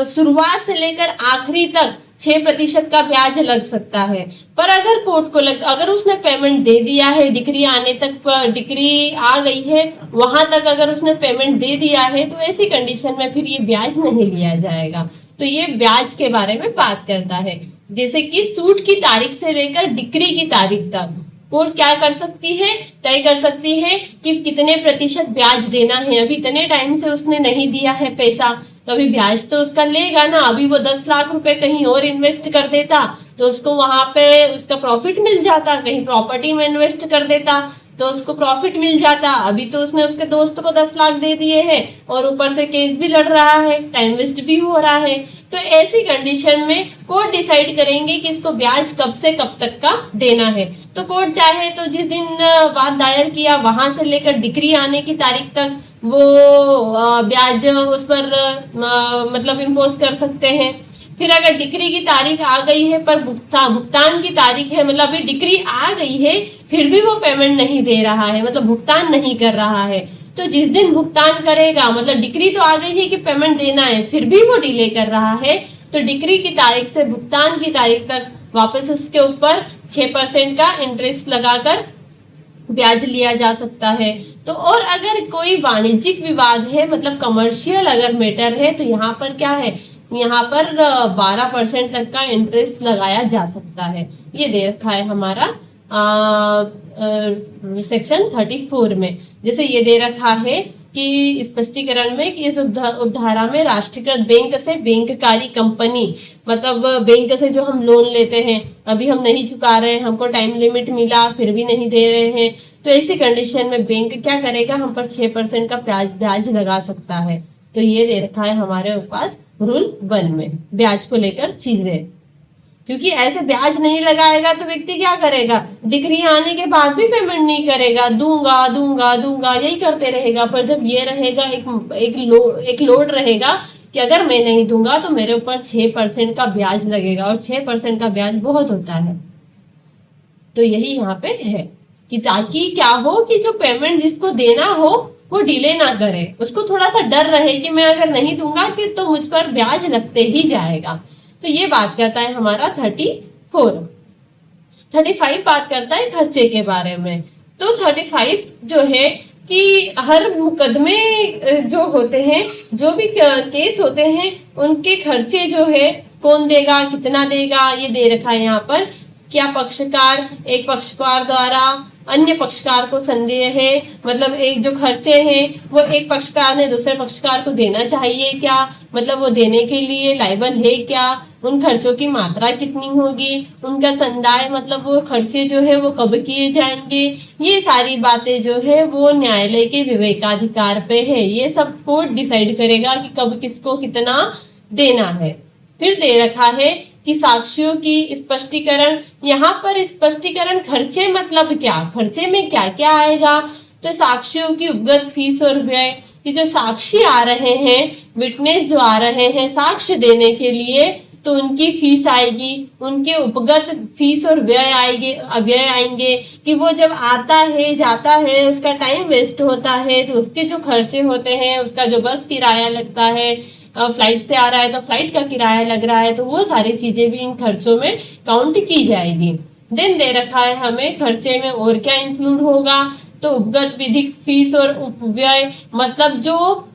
शुरुआत से लेकर आखिरी तक 6% का ब्याज लग सकता है। पर अगर कोर्ट को अगर उसने पेमेंट दे दिया है, डिक्री आने तक, डिक्री आ गई है वहां तक अगर उसने पेमेंट दे दिया है, तो ऐसी कंडीशन में फिर ये ब्याज नहीं लिया जाएगा। तो ये ब्याज के बारे में बात करता है। जैसे कि सूट की तारीख से लेकर डिक्री की तारीख तक कोर्ट क्या कर सकती है, तय कर सकती है कि कितने प्रतिशत ब्याज देना है। अभी इतने टाइम से उसने नहीं दिया है पैसा, तो अभी ब्याज तो उसका लेगा ना। अभी वो 10 लाख रुपए कहीं और इन्वेस्ट कर देता तो उसको वहां पे उसका प्रॉफिट मिल जाता, कहीं प्रॉपर्टी में इन्वेस्ट कर देता तो उसको प्रॉफिट मिल जाता। अभी तो उसने उसके दोस्त को 10 लाख दे दिए हैं और ऊपर से केस भी लड़ रहा है, टाइम वेस्ट भी हो रहा है। तो ऐसी कंडीशन में कोर्ट डिसाइड करेंगे कि इसको ब्याज कब से कब तक का देना है। तो कोर्ट चाहे तो जिस दिन वाद दायर किया वहां से लेकर डिक्री आने की तारीख तक वो ब्याज उस पर मतलब इम्पोज कर सकते हैं। फिर अगर डिक्री की तारीख आ गई है पर भुगतान की तारीख है, मतलब अभी डिक्री आ गई है फिर भी वो पेमेंट नहीं दे रहा है, मतलब भुगतान नहीं कर रहा है, तो जिस दिन भुगतान करेगा, मतलब डिक्री तो आ गई है कि पेमेंट देना है फिर भी वो डिले कर रहा है, तो डिक्री की तारीख से भुगतान की तारीख तक वापस उसके ऊपर 6% का इंटरेस्ट लगाकर ब्याज लिया जा सकता है। तो और अगर कोई वाणिज्यिक विवाद है, मतलब कमर्शियल अगर मैटर है, तो यहाँ पर क्या है, यहाँ पर 12% तक का इंटरेस्ट लगाया जा सकता है। ये दे रखा है हमारा सेक्शन 34 में। जैसे ये दे रखा है कि स्पष्टीकरण में कि इस उपधारा में राष्ट्रीयकृत बैंक से बैंककारी कंपनी, मतलब बैंक से जो हम लोन लेते हैं अभी हम नहीं चुका रहे हैं, हमको टाइम लिमिट मिला फिर भी नहीं दे रहे हैं, तो ऐसी कंडीशन में बैंक क्या करेगा, हम पर 6% का ब्याज लगा सकता है। तो ये दे रखा है हमारे पास रूल 1 में ब्याज को लेकर चीजें। क्योंकि ऐसे ब्याज नहीं लगाएगा तो व्यक्ति क्या करेगा, डिक्री आने के बाद भी पेमेंट नहीं करेगा, दूंगा दूंगा दूंगा यही करते रहेगा। पर जब ये रहेगा एक लोड रहेगा कि अगर मैं नहीं दूंगा तो मेरे ऊपर 6% का ब्याज लगेगा, और 6% का ब्याज बहुत होता है। तो यही यहाँ पे है कि ताकि क्या हो कि जो पेमेंट जिसको देना हो वो डिले ना करे, उसको थोड़ा सा डर रहे कि मैं अगर नहीं दूंगा कि तो मुझ पर ब्याज लगते ही जाएगा। तो ये बात करता है हमारा 34। 35 बात करता है खर्चे के बारे में। तो 35 जो है कि हर मुकदमे जो होते हैं, जो भी केस होते हैं, उनके खर्चे जो है कौन देगा, कितना देगा, ये दे रखा है यहाँ पर। क्या पक्षकार, एक पक्षकार द्वारा अन्य पक्षकार को संदेह है, मतलब एक जो खर्चे हैं वो एक पक्षकार ने दूसरे पक्षकार को देना चाहिए क्या, मतलब वो देने के लिए लायबल है क्या, उन खर्चों की मात्रा कितनी होगी, उनका संदाय, मतलब वो खर्चे जो है वो कब किए जाएंगे, ये सारी बातें जो है वो न्यायालय के विवेकाधिकार पे है। ये सब कोर्ट डिसाइड करेगा कि कब किसको कितना देना है। फिर दे रखा है कि साक्ष्यों की स्पष्टीकरण। यहाँ पर स्पष्टीकरण खर्चे मतलब क्या, खर्चे में क्या क्या आएगा, तो साक्ष्यों की उपगत फीस और व्यय, कि जो साक्षी आ रहे हैं, विटनेस जो आ रहे हैं साक्ष्य देने के लिए, तो उनकी फीस आएगी, उनके उपगत फीस और व्यय आएंगे कि वो जब आता है जाता है उसका टाइम वेस्ट होता है, तो उसके जो खर्चे होते हैं, उसका जो बस किराया लगता है फ्लाइट से आ रहा है तो फ्लाइट का किराया लग रहा है, तो वो सारी चीजें भी इन खर्चों में काउंट की जाएगी। देन दे रखा है हमें खर्चे में और क्या इंक्लूड होगा, तो उपगत विधिक फीस और उपव्यय, मतलब जो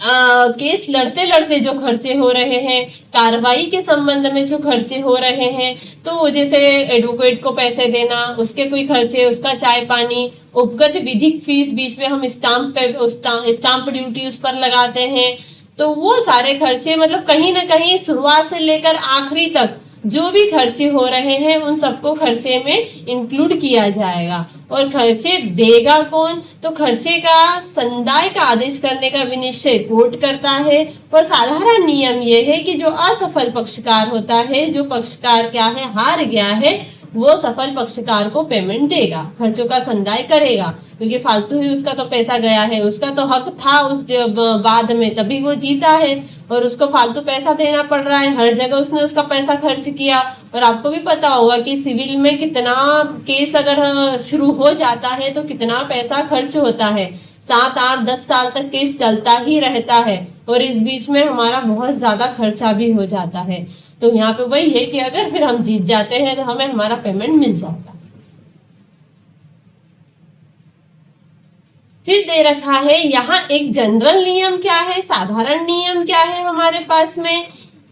केस लड़ते लड़ते जो खर्चे हो रहे हैं, कार्रवाई के संबंध में जो खर्चे हो रहे हैं, तो जैसे एडवोकेट को पैसे देना, उसके कोई खर्चे, उसका चाय पानी, उपगत विधिक फीस, बीच में हम स्टाम्प ड्यूटी उस पर लगाते हैं, तो वो सारे खर्चे मतलब कहीं ना कहीं शुरुआत से लेकर आखिरी तक जो भी खर्चे हो रहे हैं उन सबको खर्चे में इंक्लूड किया जाएगा। और खर्चे देगा कौन, तो खर्चे का संदाय का आदेश करने का विनिश्चय कोर्ट करता है। और साधारण नियम यह है कि जो असफल पक्षकार होता है, जो पक्षकार क्या है, हार गया है, वो सफल पक्षकार को पेमेंट देगा, खर्चों का संदाय करेगा, क्योंकि फालतू ही उसका तो पैसा गया है, उसका तो हक था उस बाद में, तभी वो जीता है, और उसको फालतू पैसा देना पड़ रहा है, हर जगह उसने उसका पैसा खर्च किया। और आपको भी पता होगा कि सिविल में कितना केस अगर शुरू हो जाता है तो कितना पैसा खर्च होता है, 7, 8, 10 साल तक केस चलता ही रहता है, और इस बीच में हमारा बहुत ज्यादा खर्चा भी हो जाता है। तो यहाँ पे वही है कि अगर फिर हम जीत जाते हैं तो हमें हमारा पेमेंट मिल जाता है। फिर दे रखा है यहाँ एक जनरल नियम क्या है, साधारण नियम क्या है हमारे पास में,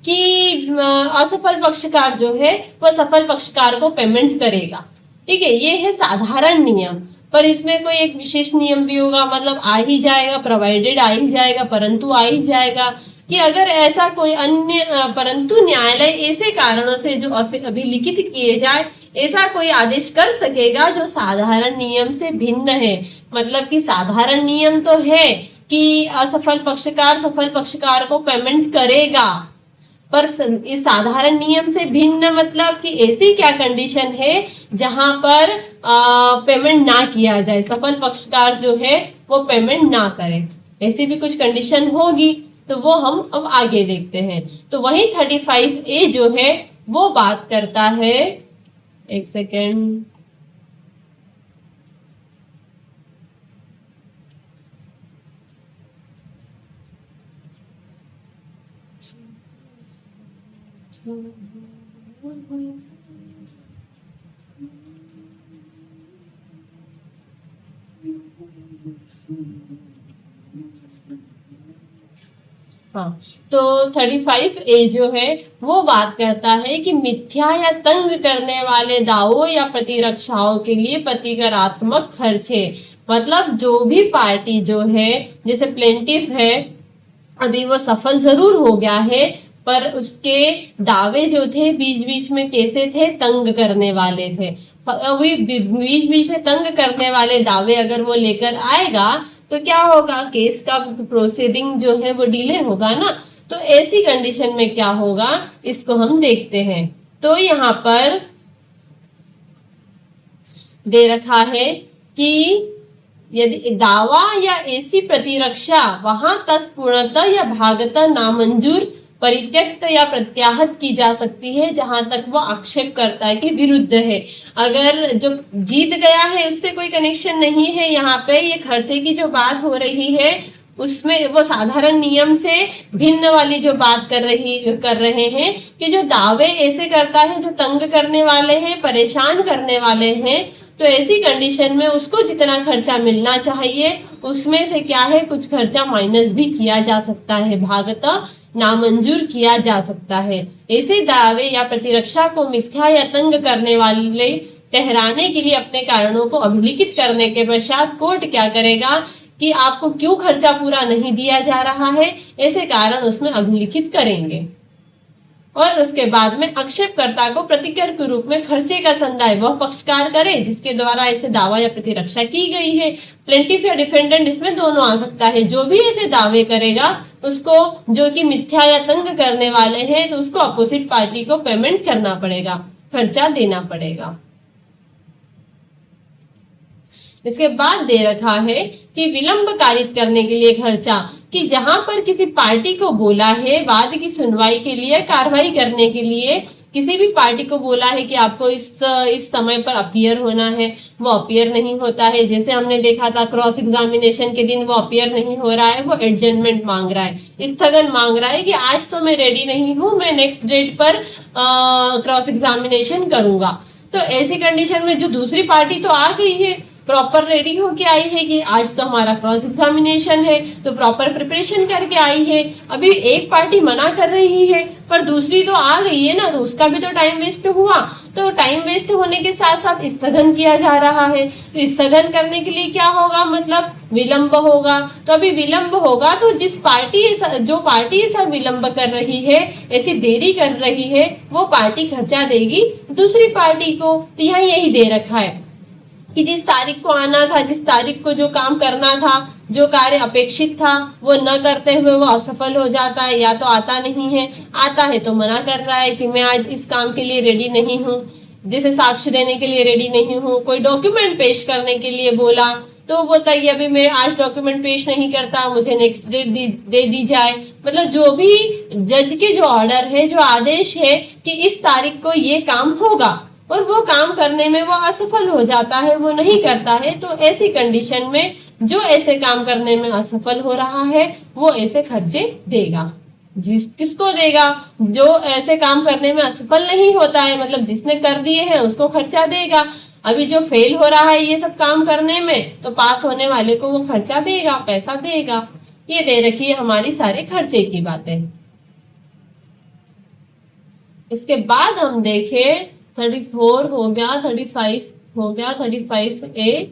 कि असफल पक्षकार जो है वह सफल पक्षकार को पेमेंट करेगा। ठीक है, ये है साधारण नियम। पर इसमें कोई एक विशेष नियम भी होगा, मतलब आ ही जाएगा, प्रोवाइडेड आ ही जाएगा, परंतु आ ही जाएगा कि अगर ऐसा कोई अन्य परंतु न्यायालय ऐसे कारणों से जो अभिलिखित किए जाए, ऐसा कोई आदेश कर सकेगा जो साधारण नियम से भिन्न है। मतलब कि साधारण नियम तो है कि असफल पक्षकार सफल पक्षकार को पेमेंट करेगा, पर इस साधारण नियम से भिन्न मतलब कि ऐसी क्या कंडीशन है जहां पर पेमेंट ना किया जाए, सफल पक्षकार जो है वो पेमेंट ना करे, ऐसी भी कुछ कंडीशन होगी, तो वो हम अब आगे देखते हैं। तो वही 35A जो है वो बात करता है, एक सेकेंड, हाँ, तो 35A जो है वो बात करता है कि मिथ्या या तंग करने वाले दावों या प्रतिरक्षाओं के लिए प्रतिकारात्मक खर्चे, मतलब जो भी पार्टी जो है, जैसे प्लेंटिफ है, अभी वो सफल जरूर हो गया है, पर उसके दावे जो थे बीच बीच में कैसे थे, तंग करने वाले थे। अभी बीच बीच में तंग करने वाले दावे अगर वो लेकर आएगा तो क्या होगा, केस का प्रोसीडिंग जो है वो डिले होगा ना। तो ऐसी कंडीशन में क्या होगा, इसको हम देखते हैं। तो यहाँ पर दे रखा है कि यदि दावा या ऐसी प्रतिरक्षा वहां तक पूर्णतः या भागतः नामंजूर, परित्यक्त या प्रत्याहत की जा सकती है जहां तक वो आक्षेप करता है कि विरुद्ध है। अगर जो जीत गया है उससे कोई कनेक्शन नहीं है, यहाँ पे ये खर्चे की जो बात हो रही है उसमें वो साधारण नियम से भिन्न वाली जो बात कर रहे हैं कि जो दावे ऐसे करता है जो तंग करने वाले हैं, परेशान करने वाले हैं, तो ऐसी कंडीशन में उसको जितना खर्चा मिलना चाहिए उसमें से क्या है, कुछ खर्चा माइनस भी किया जा सकता है, भागतः नामंजूर किया जा सकता है। ऐसे दावे या प्रतिरक्षा को मिथ्या या तंग करने वाले ठहराने के लिए अपने कारणों को अभिलिखित करने के पश्चात कोर्ट क्या करेगा कि आपको क्यों खर्चा पूरा नहीं दिया जा रहा है, ऐसे कारण उसमें अभिलिखित करेंगे। और उसके बाद में आक्षेपकर्ता को प्रतिकर के रूप में खर्चे का संदाय वह पक्षकार करे जिसके द्वारा ऐसे दावा या प्रतिरक्षा की गई है। प्लेंटिफ या डिफेंडेंट इसमें दोनों आ सकता है। जो भी ऐसे दावे करेगा उसको, जो कि मिथ्या या तंग करने वाले हैं, तो उसको अपोजिट पार्टी को पेमेंट करना पड़ेगा, खर्चा देना पड़ेगा। इसके बाद दे रखा है कि विलंब कारित करने के लिए खर्चा, कि जहां पर किसी पार्टी को बोला है वाद की सुनवाई के लिए, कार्रवाई करने के लिए, किसी भी पार्टी को बोला है कि आपको इस समय पर अपीयर होना है, वो अपीयर नहीं होता है। जैसे हमने देखा था क्रॉस एग्जामिनेशन के दिन वो अपीयर नहीं हो रहा है, वो एडजमेंट मांग रहा है, स्थगन मांग रहा है कि आज तो मैं रेडी नहीं हूँ, मैं नेक्स्ट डेट पर क्रॉस एग्जामिनेशन करूंगा। तो ऐसी कंडीशन में जो दूसरी पार्टी तो आ गई है, प्रॉपर रेडी होके आई है कि आज तो हमारा क्रॉस एग्जामिनेशन है, तो प्रॉपर प्रिपरेशन करके आई है। अभी एक पार्टी मना कर रही है पर दूसरी तो आ गई है ना, तो उसका भी तो टाइम वेस्ट हुआ। तो टाइम वेस्ट होने के साथ साथ स्थगन किया जा रहा है। तो स्थगन करने के लिए क्या होगा, मतलब विलंब होगा। तो अभी विलंब होगा तो जो पार्टी ऐसा विलंब कर रही है, ऐसी देरी कर रही है, वो पार्टी खर्चा देगी दूसरी पार्टी को। तो यहाँ यही दे रखा है कि जिस तारीख को आना था, जिस तारीख को जो काम करना था, जो कार्य अपेक्षित था, वो न करते हुए वो असफल हो जाता है, या तो आता नहीं है, आता है तो मना कर रहा है कि मैं आज इस काम के लिए रेडी नहीं हूँ, जैसे साक्ष्य देने के लिए रेडी नहीं हूँ। कोई डॉक्यूमेंट पेश करने के लिए बोला तो वो बोलता है कि अभी मैं आज डॉक्यूमेंट पेश नहीं करता, मुझे नेक्स्ट डेट दे दी जाए। मतलब जो भी जज के जो ऑर्डर है, जो आदेश है कि इस तारीख को ये काम होगा, और वो काम करने में वो असफल हो जाता है, वो नहीं करता है, तो ऐसी कंडीशन में जो ऐसे काम करने में असफल हो रहा है वो ऐसे खर्चे देगा। किसको देगा, जो ऐसे काम करने में असफल नहीं होता है, मतलब जिसने कर दिए हैं उसको खर्चा देगा। अभी जो फेल हो रहा है ये सब काम करने में, तो पास होने वाले को वो खर्चा देगा, पैसा देगा। ये दे रखी है हमारी सारे खर्चे की बातें। इसके बाद हम देखें 34 हो गया, 35 हो गया, 35A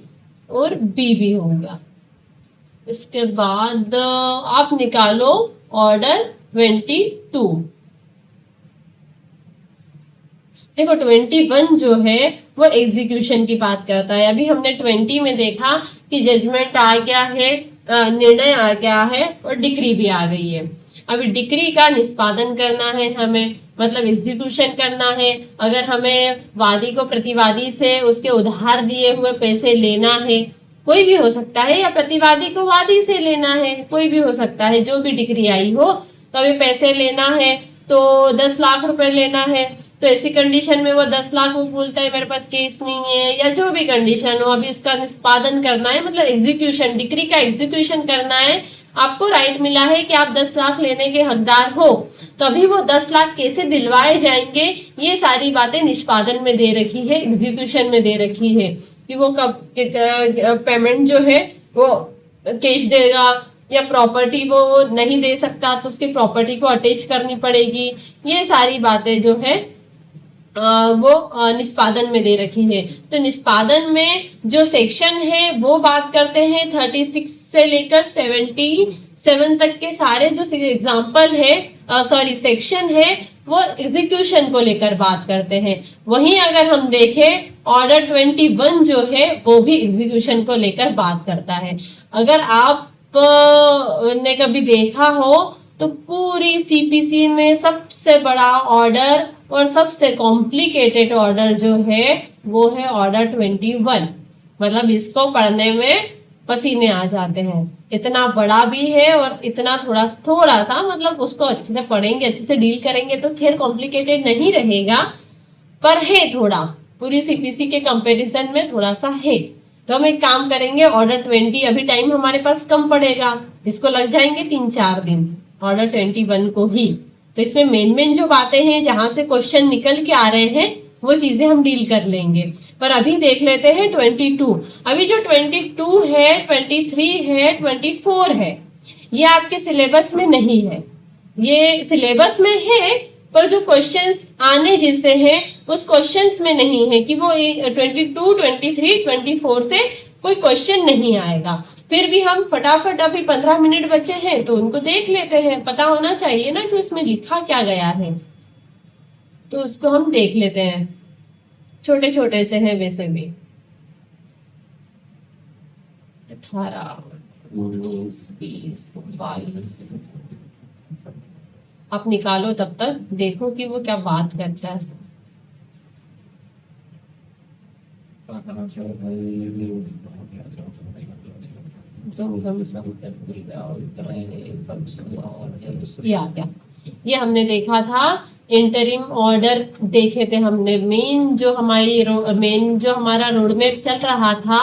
और B भी हो गया। इसके बाद आप निकालो ऑर्डर 22। देखो 21 जो है वो एग्जीक्यूशन की बात करता है। अभी हमने 20 में देखा कि जजमेंट आ गया है, निर्णय आ गया है और डिक्री भी आ गई है। अभी डिक्री का निष्पादन करना है हमें, मतलब एग्जीक्यूशन करना है। अगर हमें वादी को प्रतिवादी से उसके उधार दिए हुए पैसे लेना है, कोई भी हो सकता है, या प्रतिवादी को वादी से लेना है, कोई भी हो सकता है, जो भी डिक्री आई हो, तो अभी पैसे लेना है तो 10 लाख रुपए लेना है। तो ऐसी कंडीशन में वो 10 लाख वो बोलता है मेरे पास केस नहीं है, या जो भी कंडीशन हो, अभी उसका निष्पादन करना है, मतलब एग्जीक्यूशन, डिक्री का एग्जीक्यूशन करना है। आपको राइट मिला है कि आप 10 लाख लेने के हकदार हो, तो अभी वो 10 लाख कैसे दिलवाए जाएंगे, ये सारी बातें निष्पादन में दे रखी है, एग्जीक्यूशन में दे रखी है कि वो कब पेमेंट जो है वो कैश देगा, या प्रॉपर्टी वो नहीं दे सकता तो उसकी प्रॉपर्टी को अटैच करनी पड़ेगी। ये सारी बातें जो है वो निष्पादन में दे रखी है। तो निष्पादन में जो सेक्शन है वो बात करते हैं 36 से लेकर 77 तक के सारे जो एग्जाम्पल है, सॉरी सेक्शन है, वो एग्जीक्यूशन को लेकर बात करते हैं। वहीं अगर हम देखें ऑर्डर 21 जो है वो भी एग्जीक्यूशन को लेकर बात करता है। अगर आप ने कभी देखा हो तो पूरी सीपीसी में सबसे बड़ा ऑर्डर और सबसे कॉम्प्लिकेटेड ऑर्डर जो है वो है ऑर्डर 21। मतलब इसको पढ़ने में पसीने आ जाते हैं, इतना बड़ा भी है और इतना थोड़ा सा, मतलब उसको अच्छे से पढ़ेंगे, अच्छे से डील करेंगे तो खैर कॉम्प्लिकेटेड नहीं रहेगा, पर है थोड़ा, पूरी सीपीसी के कंपैरिजन में थोड़ा सा है। तो हम एक काम करेंगे, ऑर्डर 20, अभी टाइम हमारे पास कम पड़ेगा, इसको लग जाएंगे 3-4 दिन ऑर्डर 21 को ही। तो इसमें मेन जो बातें हैं, जहां से क्वेश्चन निकल के आ रहे हैं, वो चीजें हम डील कर लेंगे। पर अभी देख लेते हैं 22। अभी जो 22 है, 23 है, 24 है, ये आपके सिलेबस में नहीं है। ये सिलेबस में है पर जो क्वेश्चंस आने जैसे हैं उस क्वेश्चंस में नहीं है कि वो 22, 23, 24 से कोई क्वेश्चन नहीं आएगा। फिर भी हम फटाफट, अभी 15 मिनट बचे हैं तो उनको देख लेते हैं। पता होना चाहिए ना कि उसमें लिखा क्या गया है, तो उसको हम देख लेते हैं। छोटे छोटे से हैं वैसे भी। 18, 19, 20, 22। आप निकालो, तब तक देखो कि वो क्या बात करता है। ये आ गया। ये हमने देखा था इंटरिम ऑर्डर देखे थे हमने। मेन जो हमारा रोड मैप चल रहा था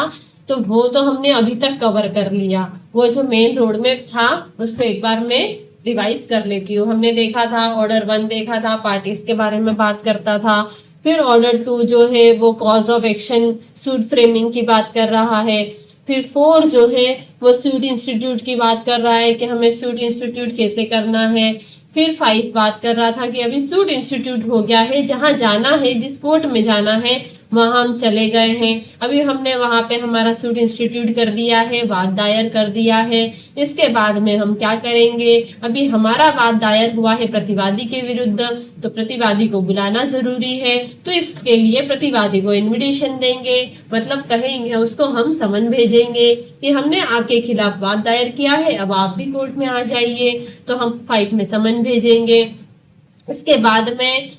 तो वो तो हमने अभी तक कवर कर लिया। वो जो मेन रोड मैप था उसको एक बार मैं रिवाइज कर लेती हूँ। हमने देखा था ऑर्डर 1 देखा था, पार्टीज के बारे में बात करता था। फिर ऑर्डर 2 जो है वो cause of action suit framing की बात कर रहा है। फिर 4 जो है वो सूट इंस्टीट्यूट की बात कर रहा है कि हमें सूट इंस्टीट्यूट कैसे करना है। फिर 5 बात कर रहा था कि अभी सूट इंस्टीट्यूट हो गया है, जहां जाना है, जिस कोर्ट में जाना है वहां हम चले गए हैं। अभी हमने वहां पे हमारा सूट इंस्टीट्यूट कर दिया है, वाद दायर कर दिया है। इसके बाद में हम क्या करेंगे, अभी हमारा वाद दायर हुआ है प्रतिवादी के विरुद्ध, तो प्रतिवादी को बुलाना जरूरी है। तो इसके लिए प्रतिवादी को इन्विटेशन देंगे, मतलब कहेंगे उसको, हम समन भेजेंगे कि हमने आपके खिलाफ वाद दायर किया है, अब आप भी कोर्ट में आ जाइए। तो हम 5 में समन भेजेंगे। इसके बाद में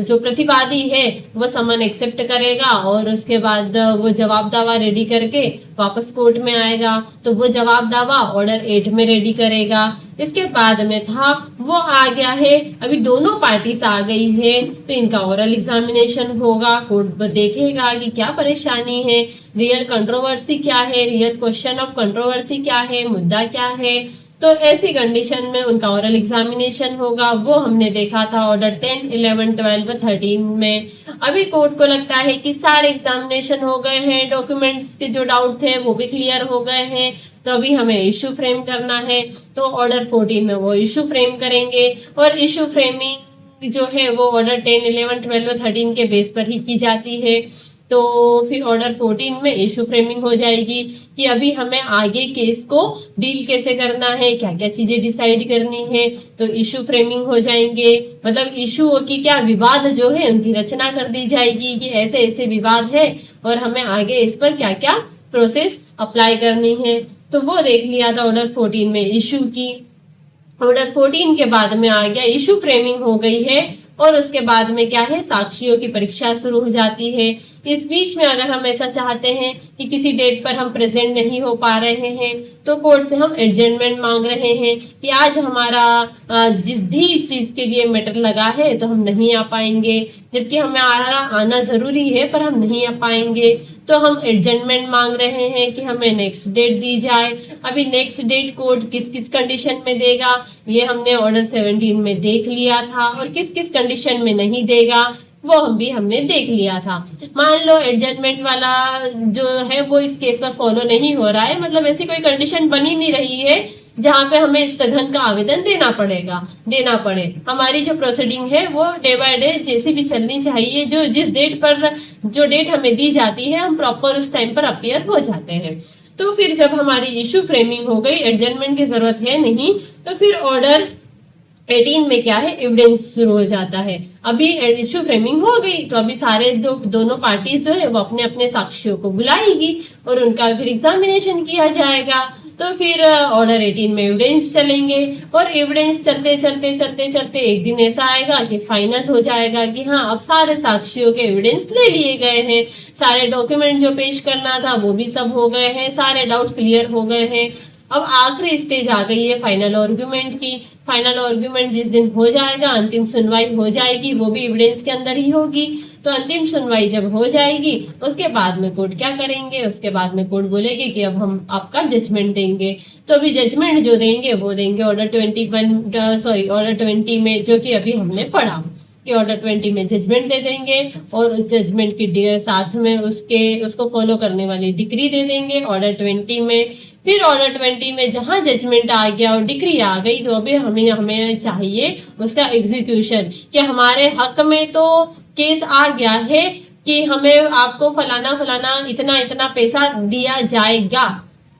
जो प्रतिवादी है वो समन एक्सेप्ट करेगा और उसके बाद वो जवाब दावा रेडी करके वापस कोर्ट में आएगा। तो वो जवाब दावा ऑर्डर 8 में रेडी करेगा। इसके बाद में था वो आ गया है, अभी दोनों पार्टीज आ गई है तो इनका ओरल एग्जामिनेशन होगा। कोर्ट देखेगा कि क्या परेशानी है, रियल कंट्रोवर्सी क्या है, रियल क्वेश्चन ऑफ कंट्रोवर्सी क्या है, मुद्दा क्या है। तो ऐसी कंडीशन में उनका ओरल एग्जामिनेशन होगा। वो हमने देखा था ऑर्डर 10, 11, 12, 13 में। अभी कोर्ट को लगता है कि सारे एग्जामिनेशन हो गए हैं, डॉक्यूमेंट्स के जो डाउट थे वो भी क्लियर हो गए हैं, तो अभी हमें इशू फ्रेम करना है। तो ऑर्डर 14 में वो इशू फ्रेम करेंगे और इशू फ्रेमिंग जो है वो ऑर्डर 10, 11, 12, 13 के बेस पर ही की जाती है। तो फिर ऑर्डर 14 में इशू फ्रेमिंग हो जाएगी कि अभी हमें आगे केस को डील कैसे करना है, क्या क्या चीजें डिसाइड करनी है। तो इशू फ्रेमिंग हो जाएंगे, मतलब इशू की क्या विवाद जो है उनकी रचना कर दी जाएगी कि ऐसे ऐसे विवाद है और हमें आगे इस पर क्या क्या प्रोसेस अप्लाई करनी है। तो वो देख लिया था ऑर्डर 14 में इशू की। ऑर्डर 14 के बाद में आ गया इशू फ्रेमिंग हो गई है और उसके बाद में क्या है, साक्षियों की परीक्षा शुरू हो जाती है। इस बीच में अगर हम ऐसा चाहते हैं कि किसी डेट पर हम प्रेजेंट नहीं हो पा रहे हैं तो कोर्ट से हम एडजमेंट मांग रहे हैं कि आज हमारा जिस भी चीज के लिए मैटर लगा है तो हम नहीं आ पाएंगे, जबकि हमें आना जरूरी है पर हम नहीं आ पाएंगे। तो हम एडजमेंट मांग रहे हैं कि हमें नेक्स्ट डेट दी जाए। अभी नेक्स्ट डेट कोर्ट किस किस कंडीशन में देगा ये हमने ऑर्डर 17 में देख लिया था, और किस किस कंडीशन में नहीं देगा वो हमने देख लिया था। मान लो एडजमेंट वाला जो है वो इस केस पर फॉलो नहीं हो रहा है, मतलब ऐसी कोई कंडीशन बनी नहीं रही है जहां पे हमें स्थगन का आवेदन देना पड़े। हमारी जो प्रोसीडिंग है वो डे बाय डे जैसी भी चलनी चाहिए, जो जिस डेट पर जो डेट हमें दी जाती है हम प्रॉपर उस टाइम पर अपीयर हो जाते हैं। तो फिर जब हमारी इशू फ्रेमिंग हो गई, एडजमेंट की जरूरत है नहीं, तो फिर ऑर्डर 18 में क्या है, एविडेंस शुरू हो जाता है। अभी इशू फ्रेमिंग हो गई तो अभी सारे दोनों पार्टीज जो है वो अपने अपने साक्षियों को बुलाएगी और उनका फिर एग्जामिनेशन किया जाएगा। तो फिर ऑर्डर 18 में एविडेंस चलेंगे और एविडेंस चलते एक दिन ऐसा आएगा कि फाइनल हो जाएगा कि हाँ अब सारे साक्षियों के एविडेंस ले लिए गए हैं, सारे डॉक्यूमेंट जो पेश करना था वो भी सब हो गए हैं, सारे डाउट क्लियर हो गए हैं। अब आखिरी स्टेज आ गई है फाइनल आर्गुमेंट की। फाइनल आर्गुमेंट जिस दिन हो जाएगा, अंतिम सुनवाई हो जाएगी, वो भी एविडेंस के अंदर ही होगी। तो अंतिम सुनवाई जब हो जाएगी उसके बाद में कोर्ट क्या करेंगे, उसके बाद में कोर्ट बोलेगी कि अब हम आपका जजमेंट देंगे। तो अभी जजमेंट जो देंगे वो देंगे ऑर्डर 20 में, जो कि अभी हमने पढ़ा कि ऑर्डर 20 में जजमेंट दे देंगे और उस जजमेंट की साथ में उसको फॉलो करने वाली डिक्री दे देंगे ऑर्डर 20 में। फिर ऑर्डर 20 में जहां जजमेंट आ गया और डिक्री आ गई तो अभी हमें चाहिए उसका एग्जीक्यूशन, कि हमारे हक में तो केस आ गया है कि हमें आपको फलाना इतना पैसा दिया जाएगा,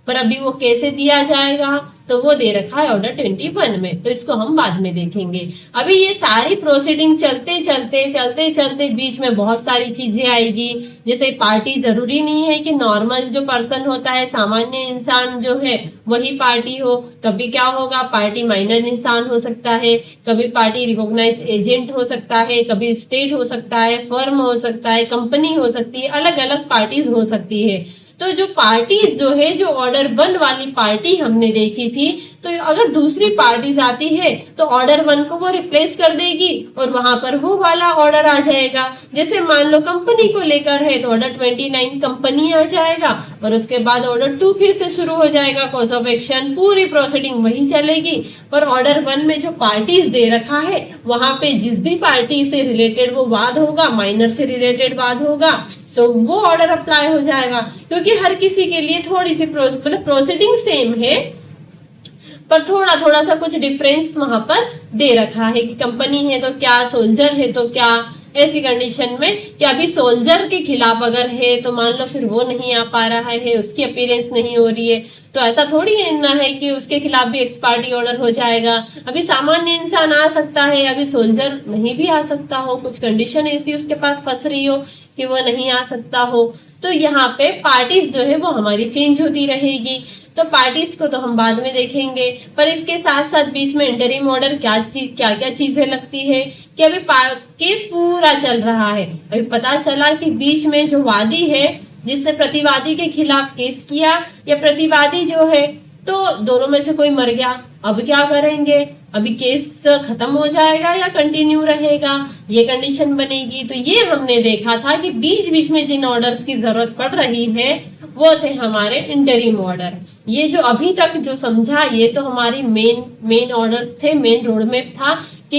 पर अभी वो कैसे दिया जाएगा तो वो दे रखा है ऑर्डर 21 में, तो इसको हम बाद में देखेंगे। अभी ये सारी प्रोसीडिंग चलते बीच में बहुत सारी चीजें आएगी। जैसे पार्टी जरूरी नहीं है कि नॉर्मल जो पर्सन होता है, सामान्य इंसान जो है वही पार्टी हो। कभी क्या होगा, पार्टी माइनर इंसान हो सकता है, कभी पार्टी रिकॉग्नाइज एजेंट हो सकता है, कभी स्टेट हो सकता है, फर्म हो सकता है, कंपनी हो सकती है, अलग अलग पार्टीज हो सकती है। तो जो पार्टीज जो है, जो ऑर्डर 1 वाली पार्टी हमने देखी थी, तो अगर दूसरी पार्टीज आती है तो ऑर्डर 1 को वो रिप्लेस कर देगी और वहां पर वो वाला ऑर्डर आ जाएगा। जैसे मान लो कंपनी को लेकर है तो ऑर्डर 29 कंपनी आ जाएगा और उसके बाद ऑर्डर 2 फिर से शुरू हो जाएगा, कॉज ऑफ एक्शन, पूरी प्रोसीडिंग वही चलेगी। और ऑर्डर 1 में जो पार्टीज दे रखा है वहां पे जिस भी पार्टी से रिलेटेड वो वाद होगा, माइनर से रिलेटेड वाद होगा, तो वो ऑर्डर अप्लाई हो जाएगा। क्योंकि हर किसी के लिए थोड़ी सी मतलब प्रोसीडिंग सेम है पर थोड़ा थोड़ा सा कुछ डिफरेंस वहां पर दे रखा है कि कंपनी है तो क्या, सोल्जर है तो क्या। ऐसी कंडीशन में कि अभी सोल्जर के खिलाफ अगर है तो मान लो फिर वो नहीं आ पा रहा है, उसकी अपीयरेंस नहीं हो रही है, तो ऐसा थोड़ी ना है कि उसके खिलाफ भी एक्सपार्टी ऑर्डर हो जाएगा। अभी सामान्य इंसान आ सकता है, अभी सोल्जर नहीं भी आ सकता हो, कुछ कंडीशन ऐसी उसके पास फंस रही हो कि वो नहीं आ सकता हो। तो यहाँ पे पार्टीज जो है वो हमारी चेंज होती रहेगी। तो पार्टीज को तो हम बाद में देखेंगे, पर इसके साथ साथ बीच में इंटरिम ऑर्डर क्या क्या चीजें लगती है कि अभी केस पूरा चल रहा है, अभी पता चला कि बीच में जो वादी है जिसने प्रतिवादी के खिलाफ केस किया या प्रतिवादी जो है, तो दोनों में से कोई मर गया, अब क्या करेंगे, अभी केस खत्म हो जाएगा या कंटिन्यू रहेगा, ये कंडीशन बनेगी। तो ये हमने देखा था कि बीच बीच में जिन ऑर्डर्स की जरूरत पड़ रही है वो थे हमारे इंटरिम ऑर्डर। ये जो अभी तक जो समझा ये तो हमारी मेन ऑर्डर्स थे, मेन रोड मैप था कि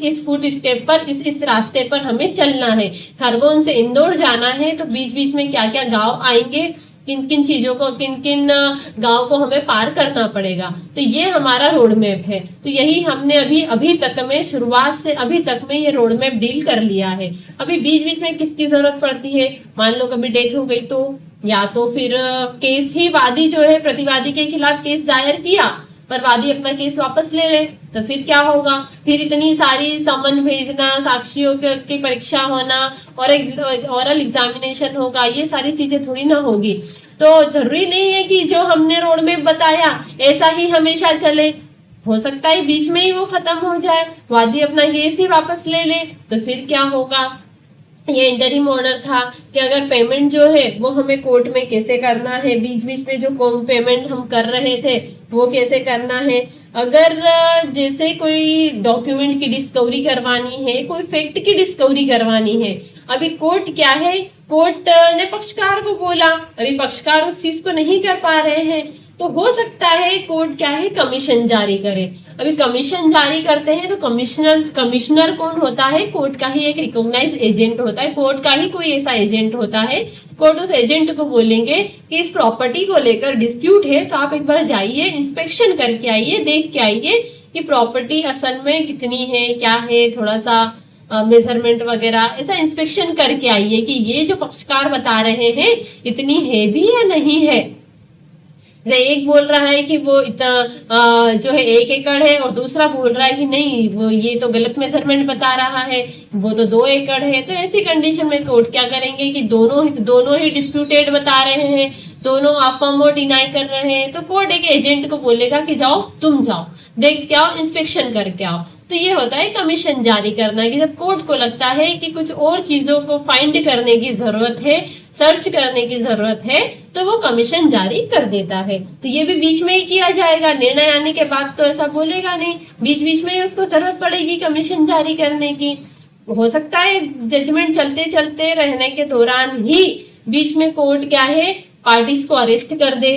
इस फुट स्टेप पर इस रास्ते पर हमें चलना है। खरगोन से इंदौर जाना है तो बीच बीच में क्या क्या गांव आएंगे, किन किन चीजों को, किन किन गांव को हमें पार करना पड़ेगा, तो ये हमारा रोड मैप है। तो यही हमने अभी तक में, शुरुआत से अभी तक में ये रोड मैप डील कर लिया है। अभी बीच बीच में किसकी जरूरत पड़ती है, मान लो कभी डेथ हो गई तो, या तो फिर केस ही वादी जो है प्रतिवादी के खिलाफ केस दायर किया पर वादी अपना केस वापस ले ले, तो फिर क्या होगा, फिर इतनी सारी समन भेजना, साक्षियों की परीक्षा होना और ओरल एग्जामिनेशन होगा, ये सारी चीजें थोड़ी ना होगी। तो जरूरी नहीं है कि जो हमने रोड में बताया ऐसा ही हमेशा चले, हो सकता है बीच में ही वो खत्म हो जाए, वादी अपना केस ही वापस ले ले, तो फिर क्या होगा। ये इंटरिम ऑर्डर था कि अगर पेमेंट जो है वो हमें कोर्ट में कैसे करना है, बीच बीच में जो पेमेंट हम कर रहे थे वो कैसे करना है। अगर जैसे कोई डॉक्यूमेंट की डिस्कवरी करवानी है, कोई फैक्ट की डिस्कवरी करवानी है, अभी कोर्ट क्या है, कोर्ट ने पक्षकार को बोला, अभी पक्षकार उस चीज को नहीं कर पा रहे हैं, तो हो सकता है कोर्ट क्या है, कमीशन जारी करे। अभी कमीशन जारी करते हैं तो कमिश्नर कौन होता है, कोर्ट का ही एक रिकॉग्नाइज एजेंट होता है, कोर्ट का ही कोई ऐसा एजेंट होता है। कोर्ट उस एजेंट को बोलेंगे कि इस प्रॉपर्टी को लेकर डिस्प्यूट है तो आप एक बार जाइए, इंस्पेक्शन करके आइए, देख के आइए कि प्रॉपर्टी असल में कितनी है, क्या है, थोड़ा सा मेजरमेंट वगैरह ऐसा इंस्पेक्शन करके आइए कि ये जो पक्षकार बता रहे हैं इतनी है भी या नहीं है। एक बोल रहा है कि वो इतना जो है 1 एकड़ है और दूसरा बोल रहा है कि नहीं वो ये तो गलत मेजरमेंट बता रहा है, वो तो 2 एकड़ है। तो ऐसी कंडीशन में कोर्ट क्या करेंगे कि दोनों ही डिस्प्यूटेड बता रहे हैं, दोनों अफर्म और डिनाई कर रहे हैं, तो कोर्ट एक एजेंट को बोलेगा कि जाओ, तुम जाओ, देख के आओ, इंस्पेक्शन करके आओ। तो ये होता है कमीशन जारी करना, कि जब कोर्ट को लगता है कि कुछ और चीजों को फाइंड करने की जरूरत है, सर्च करने की जरूरत है, तो वो कमीशन जारी कर देता है। तो ये भी बीच में ही किया जाएगा, निर्णय आने के बाद तो ऐसा बोलेगा नहीं, बीच बीच में ही उसको जरूरत पड़ेगी कमीशन जारी करने की। हो सकता है जजमेंट चलते चलते रहने के दौरान ही बीच में कोर्ट क्या है, पार्टीज को अरेस्ट कर दे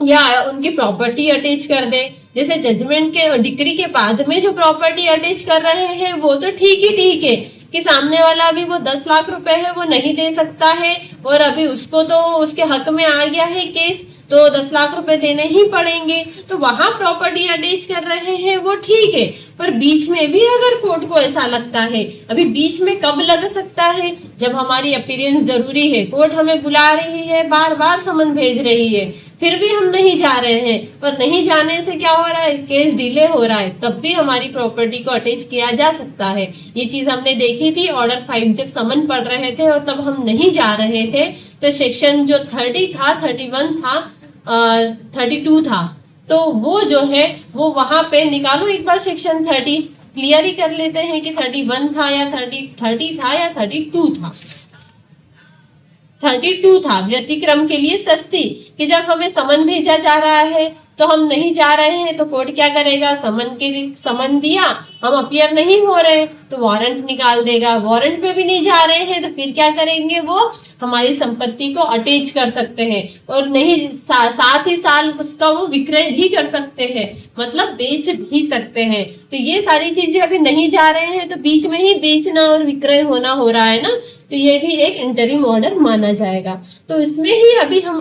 या उनकी प्रॉपर्टी अटैच कर दे। जैसे जजमेंट के डिक्री के बाद में जो प्रॉपर्टी अटैच कर रहे हैं वो तो ठीक है कि सामने वाला अभी वो 10 लाख रुपए है वो नहीं दे सकता है और अभी उसको तो उसके हक में आ गया है केस, तो 10 लाख रुपए देने ही पड़ेंगे, तो वहां प्रॉपर्टी अटैच कर रहे हैं वो ठीक है। पर बीच में भी अगर कोर्ट को ऐसा लगता है, अभी बीच में कब लग सकता है, जब हमारी अपीयरेंस जरूरी है, कोर्ट हमें बुला रही है, बार बार समन भेज रही है, फिर भी हम नहीं जा रहे हैं, और नहीं जाने से क्या हो रहा है, केस डिले हो रहा है, तब भी हमारी प्रॉपर्टी को अटैच किया जा सकता है। ये चीज हमने देखी थी ऑर्डर 5 जब समन पढ़ रहे थे और तब हम नहीं जा रहे थे, तो सेक्शन जो 30 था, 31 था, 32 था, तो वो जो है वो वहां पे निकालो एक बार सेक्शन 30, क्लियर ही कर लेते हैं कि 31 था या 30 था या 32 था। 32 था व्यतिक्रम के लिए सस्ती, कि जब हमें समन भेजा जा रहा है तो हम नहीं जा रहे हैं तो कोर्ट क्या करेगा, समन दिया, हम अपीयर नहीं हो रहे तो वारंट निकाल देगा, वारंट पे भी नहीं जा रहे हैं तो फिर क्या करेंगे, वो हमारी संपत्ति को अटैच कर सकते हैं और नहीं साथ ही साल उसका वो विक्रय भी कर सकते हैं, मतलब बेच भी सकते हैं। तो ये सारी चीजें अभी नहीं जा रहे हैं तो बीच में ही बेचना और विक्रय होना हो रहा है ना, तो ये भी एक इंटरिम ऑर्डर माना जाएगा। तो इसमें ही अभी हम